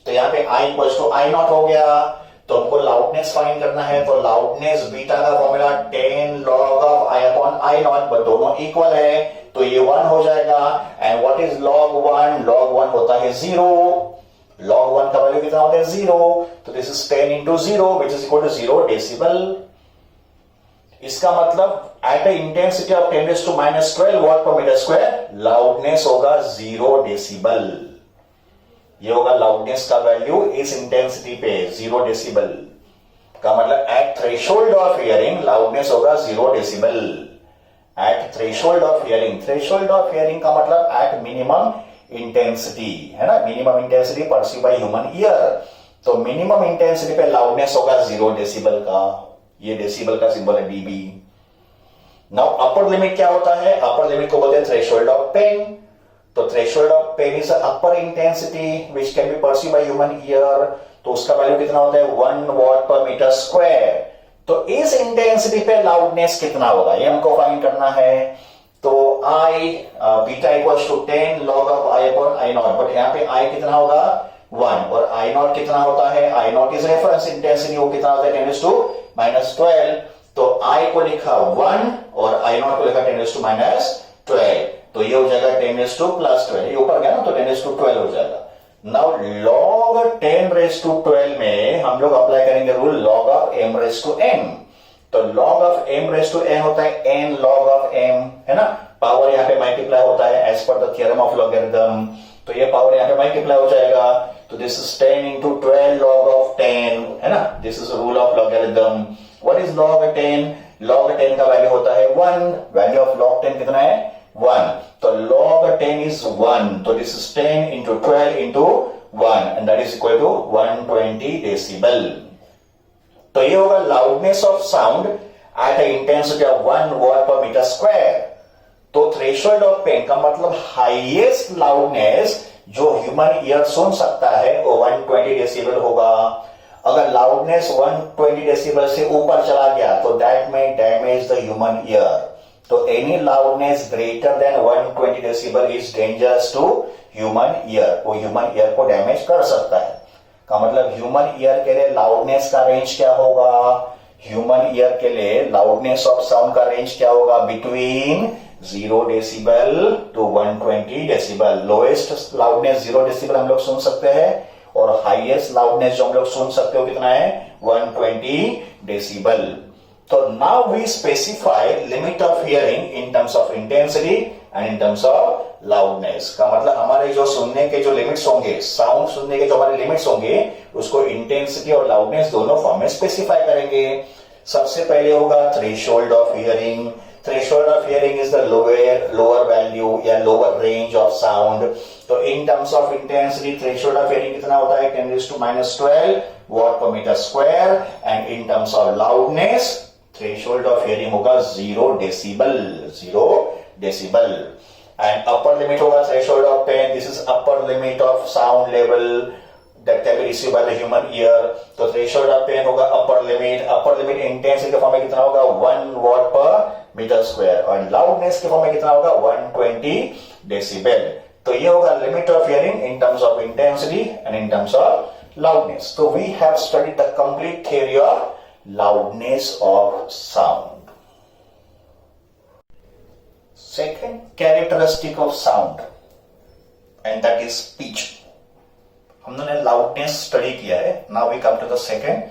तो यहां पे I equals to I naught हो गया. तो हमको लाउडनेस फाइंड करना है. तो लाउडनेस बीटा का formula 10 log of I upon I naught, but दोनों इक्वल है तो ये 1 हो जाएगा. And what is log 1? log 1 होता है 0. log 1 का वैल्यू कितना होता है? 0. तो this is 10 into 0 which is equal to 0 decibel. इसका मतलब at a intensity of 10⁻12 watt per metre square loudness होगा 0 डेसिबल. ये होगा लाउडनेस का वैल्यू इस इंटेंसिटी पे 0 डेसिबल. का मतलब at threshold of hearing loudness होगा 0 decibel. At threshold of hearing. Threshold of hearing का मतलब एट मिनिमम इंटेंसिटी, है ना. Minimum intensity perceive by human ear. तो मिनिमम इंटेंसिटी पे लाउडनेस होगा 0 डेसिबल का. ये डेसिबल का सिंबल है डीबी. नाउ अपर लिमिट क्या होता है? अपर लिमिट को बोलते हैं थ्रेशोल्ड ऑफ पेन. तो threshold of pain is upper intensity which can be perceive by human ear. तो उसका वैल्यू कितना होता है? 1 वॉट पर मीटर स्क्वायर. तो इस इंटेंसिटी पे लाउडनेस कितना होगा ये हमको फाइंड करना है. तो I beta equals to 10 log of I upon I naught. But यहाँ पे I कितना होगा? 1. और I नॉट कितना होता है? I not is reference intensity. वो कितना होता है? 10⁻12. तो I को लिखा 1 और I नॉट को लिखा 10⁻12. तो ये हो जाएगा 10⁻+12. ये ऊपर गया ना तो 10⁻12 हो जाएगा. नाउ log 10⁻12 में हम लोग अप्लाई करेंगे रूल log ऑफ m⁻n. तो log ऑफ m⁻n होता है n log ऑफ m, है ना. पावर यहाँ पे मल्टीप्लाई होता है as per the theorem of logarithm. तो ये पावर यहाँ पे मल्टीप्लाई हो जाएगा. तो this is 10 into 12 log of 10, है ना. This is rule of logarithm. What is log 10? log 10 का वैल्यू होता है 1. वैल्यू ऑफ log 10 कितना है? 1. तो log 10 is 1. तो this is 10 into 12 into 1 and that is equal to 120 decibel. तो ये होगा loudness of sound eight a intensity of 1 what per metre square. तो थ्रेशोल्ड ऑफ पेन का मतलब हाईएस्ट लाउडनेस जो ह्यूमन ईयर सुन सकता है वो 120 डेसिबल होगा. अगर लाउडनेस 120 डेसिबल से ऊपर चला गया तो that may damage the human ear. तो any loudness greater than 120 decibel is dangerous to human ear. वो ह्यूमन ईयर को डैमेज कर सकता है. का मतलब ह्यूमन ईयर के लिए लाउडनेस का रेंज क्या होगा? ह्यूमन ईयर के लिए लाउडनेस ऑफ साउंड का रेंज क्या होगा? Between 0 decibel to 120 decibel. Lowest loudness 0 decibel हम लोग सुन सकते हैं और हाईएस्ट लाउडनेस जो हम लोग सुन सकते हो कितना है? 120 डेसिबल। तो now we specify limit of hearing in terms of intensity and in terms of loudness. का मतलब हमारे जो सुनने के जो लिमिट्स होंगे, साउंड सुनने के जो हमारे लिमिट्स होंगे, उसको इंटेंसिटी और लाउडनेस दोनों फॉर्म में स्पेसिफाई करेंगे। सबसे पहले होगा threshold of hearing. Threshold of hearing is the lower value या लोअर रेंज ऑफ साउंड। तो in terms of intensity threshold of hearing कितना होता है? 10⁻12 watt per metre square. And in terms of loudness threshold of hearing होगा 0 decibel. 0 decibel. And upper limit होगा threshold of 10. This is upper limit of sound level that can be received by the human ear. तो threshold of 10 होगा upper limit. Upper limit intensity के form में कितना होगा? 1 watt per meter square. और loudness के form में कितना होगा? 120 decibel. तो ये होगा limit of hearing in terms of intensity and in terms of loudness. So we have studied the complete theory of loudness of sound. Second characteristic of sound, and that is pitch. हमने loudness study किया है. Now we come to the second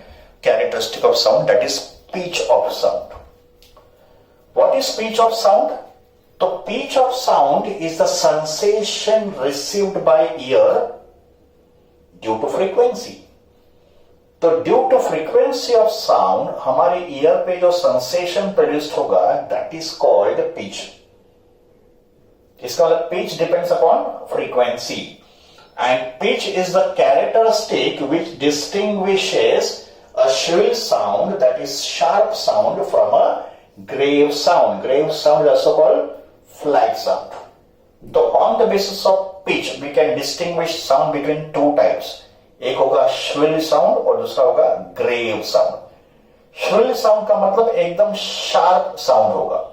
characteristic of sound, that is pitch of sound. What is pitch of sound? So pitch of sound is the sensation received by ear due to frequency. तो due to frequency of sound हमारे ear पे जो sensation produced होगा, that is called pitch. इसका मतलब pitch depends upon frequency and pitch is the characteristic which distinguishes a shrill sound that is sharp sound from a grave sound. Grave sound is also called flag sound. तो on the basis of pitch we can distinguish sound between two types. एक होगा shrill sound और दूसरा होगा grave sound. Shrill sound का मतलब एकदम sharp sound होगा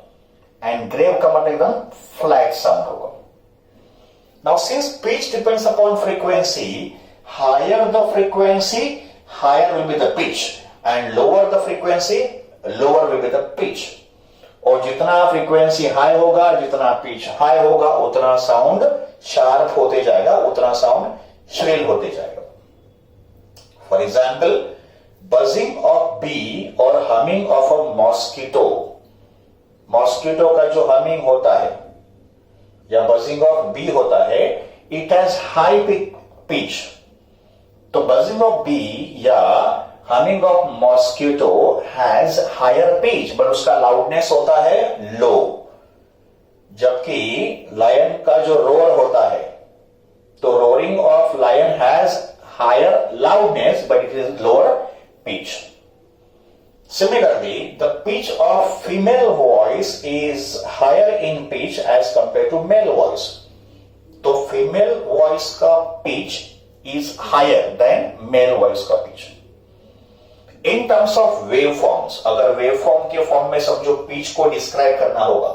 एंड ग्रेव का मतलब एकदम फ्लैट साउंड होगा। Now since pitch depends upon frequency, higher the frequency higher will be the pitch and lower the frequency lower will be the pitch. और जितना फ्रीक्वेंसी हाई होगा, जितना pitch high होगा, उतना साउंड शार्प होते जाएगा, उतना साउंड श्रिल होते जाएगा। For example, buzzing of bee or humming of a mosquito. Mosquito का जो हमिंग होता है या बजिंग ऑफ बी होता है, इट हैज हाई पिच। तो बजिंग ऑफ बी या humming of mosquito has higher pitch but उसका लाउडनेस होता है लो। जबकि लायन का जो रोर होता है, तो roaring of lion has higher loudness but it is lower pitch. Similarly, the pitch of female voice is higher in pitch as compared to male voice. तो female voice का pitch is higher than male voice का pitch. In terms of waveforms, अगर waveform के form में सब जो pitch को describe करना होगा,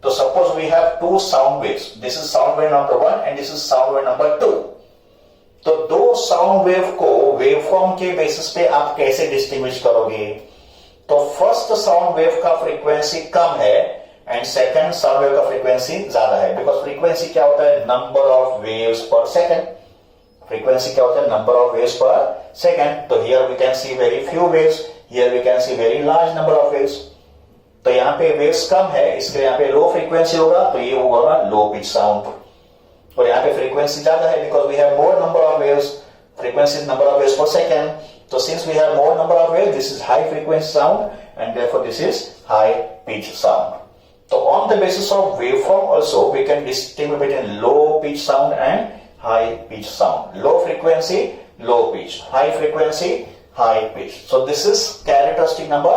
तो suppose we have two sound waves. This is sound wave number 1 and this is sound wave number 2. तो दो साउंड वेव को वेवफॉर्म के बेसिस पे आप कैसे डिस्टिंग्विश करोगे? तो फर्स्ट साउंड वेव का फ्रीक्वेंसी कम है एंड सेकंड साउंड वेव का फ्रीक्वेंसी ज्यादा है। बिकॉज फ्रीक्वेंसी क्या होता है? Number of waves per second. Frequency क्या होता है? Number of waves per second. तो here we can see very few waves, here we can see very large number of waves. तो यहाँ पे वेव्स कम है, इसके यहाँ पे लो फ्रीक्वेंसी होगा, तो ये होगा लो पिच साउंड। और यहाँ पे फ्रीक्वेंसी ज्यादा है because we have more number of waves, frequency number of waves per second. तो since we have more number of waves, this is high frequency sound and therefore this is high pitch sound. तो on the basis of waveform also we can distinguish between low pitch sound and high pitch sound. Low frequency low pitch, high frequency high pitch. So this is characteristic number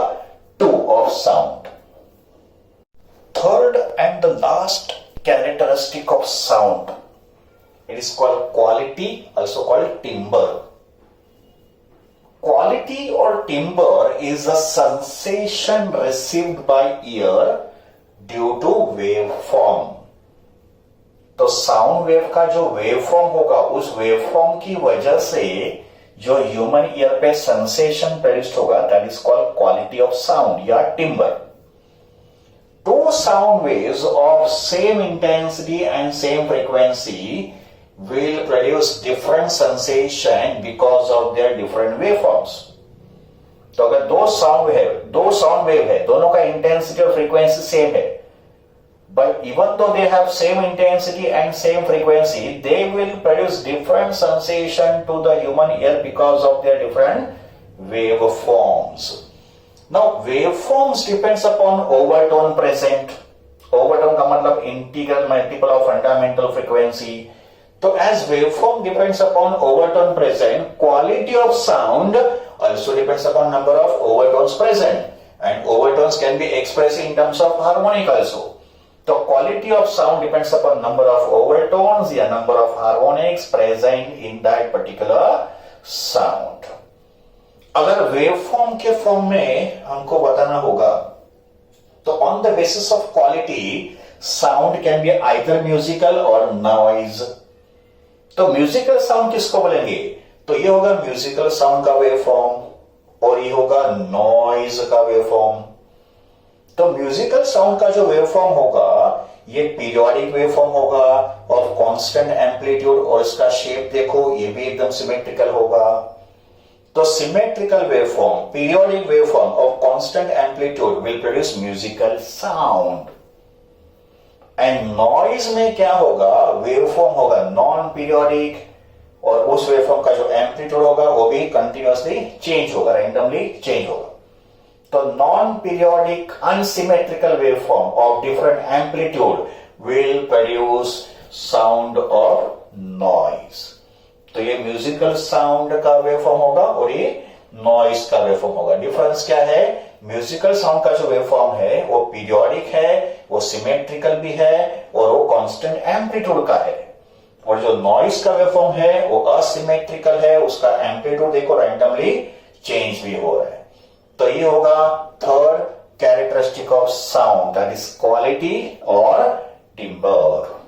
2 of sound. Third and the last characteristic of sound, it is called quality, also called timbre. Quality or timbre is a sensation received by ear due to waveform. तो sound wave का जो waveform होगा, उस waveform की वजह से जो human ear पे सेंसेशन प्रोड्यूस्ड होगा that is called quality of sound या timber. Two sound waves of same intensity and same frequency will produce different sensation because of their different waveforms. तो अगर दो साउंड वेव है, दोनों का intensity और फ्रीक्वेंसी सेम है, but even though they have same intensity and same frequency, they will produce different sensation to the human ear because of their different waveforms. Now waveforms depends upon overtone present. Overtone का मतलब integral multiple of fundamental frequency. तो as waveform depends upon overtone present, quality of sound also depends upon number of overtones present, and overtones can be expressed in terms of harmonic also. तो quality of sound depends upon number of overtones या number of harmonics present in that particular sound. अगर waveform के form में हमको बताना होगा तो on the basis of quality sound can be either musical और नॉइज. तो म्यूजिकल साउंड किसको बोलेंगे? तो ये होगा म्यूजिकल साउंड का वेवफॉर्म और ये होगा नॉइज का वेवफॉर्म. तो म्यूजिकल साउंड का जो वेवफॉर्म होगा ये पीरियोडिक वेवफॉर्म होगा ऑफ कांस्टेंट एम्पलीट्यूड, और इसका शेप देखो ये भी एकदम सिमेट्रिकल होगा. तो symmetrical waveform, periodic waveform of constant amplitude will produce musical sound. And noise में क्या होगा? वेवफॉर्म होगा नॉन पीरियोडिक, और उस वेवफॉर्म का जो एम्पलीट्यूड होगा वो भी कंटिन्यूअसली चेंज होगा, रैंडमली चेंज होगा. तो non periodic unsymmetrical waveform of different amplitude will produce sound of noise. तो ये म्यूजिकल साउंड का वेवफॉर्म होगा और ये नॉइज का वेवफॉर्म होगा. डिफरेंस क्या है? म्यूजिकल साउंड का जो वेवफॉर्म है वो पीरियोडिक है, वो सिमेट्रिकल भी है और वो कांस्टेंट एम्पलीट्यूड का है. और जो नॉइज का वेवफॉर्म है वो असिमेट्रिकल है, उसका एम्पलीट्यूड देखो रैंडमली चेंज भी हो रहा है. तो ये होगा third characteristic of sound, that is quality और टिम्बर.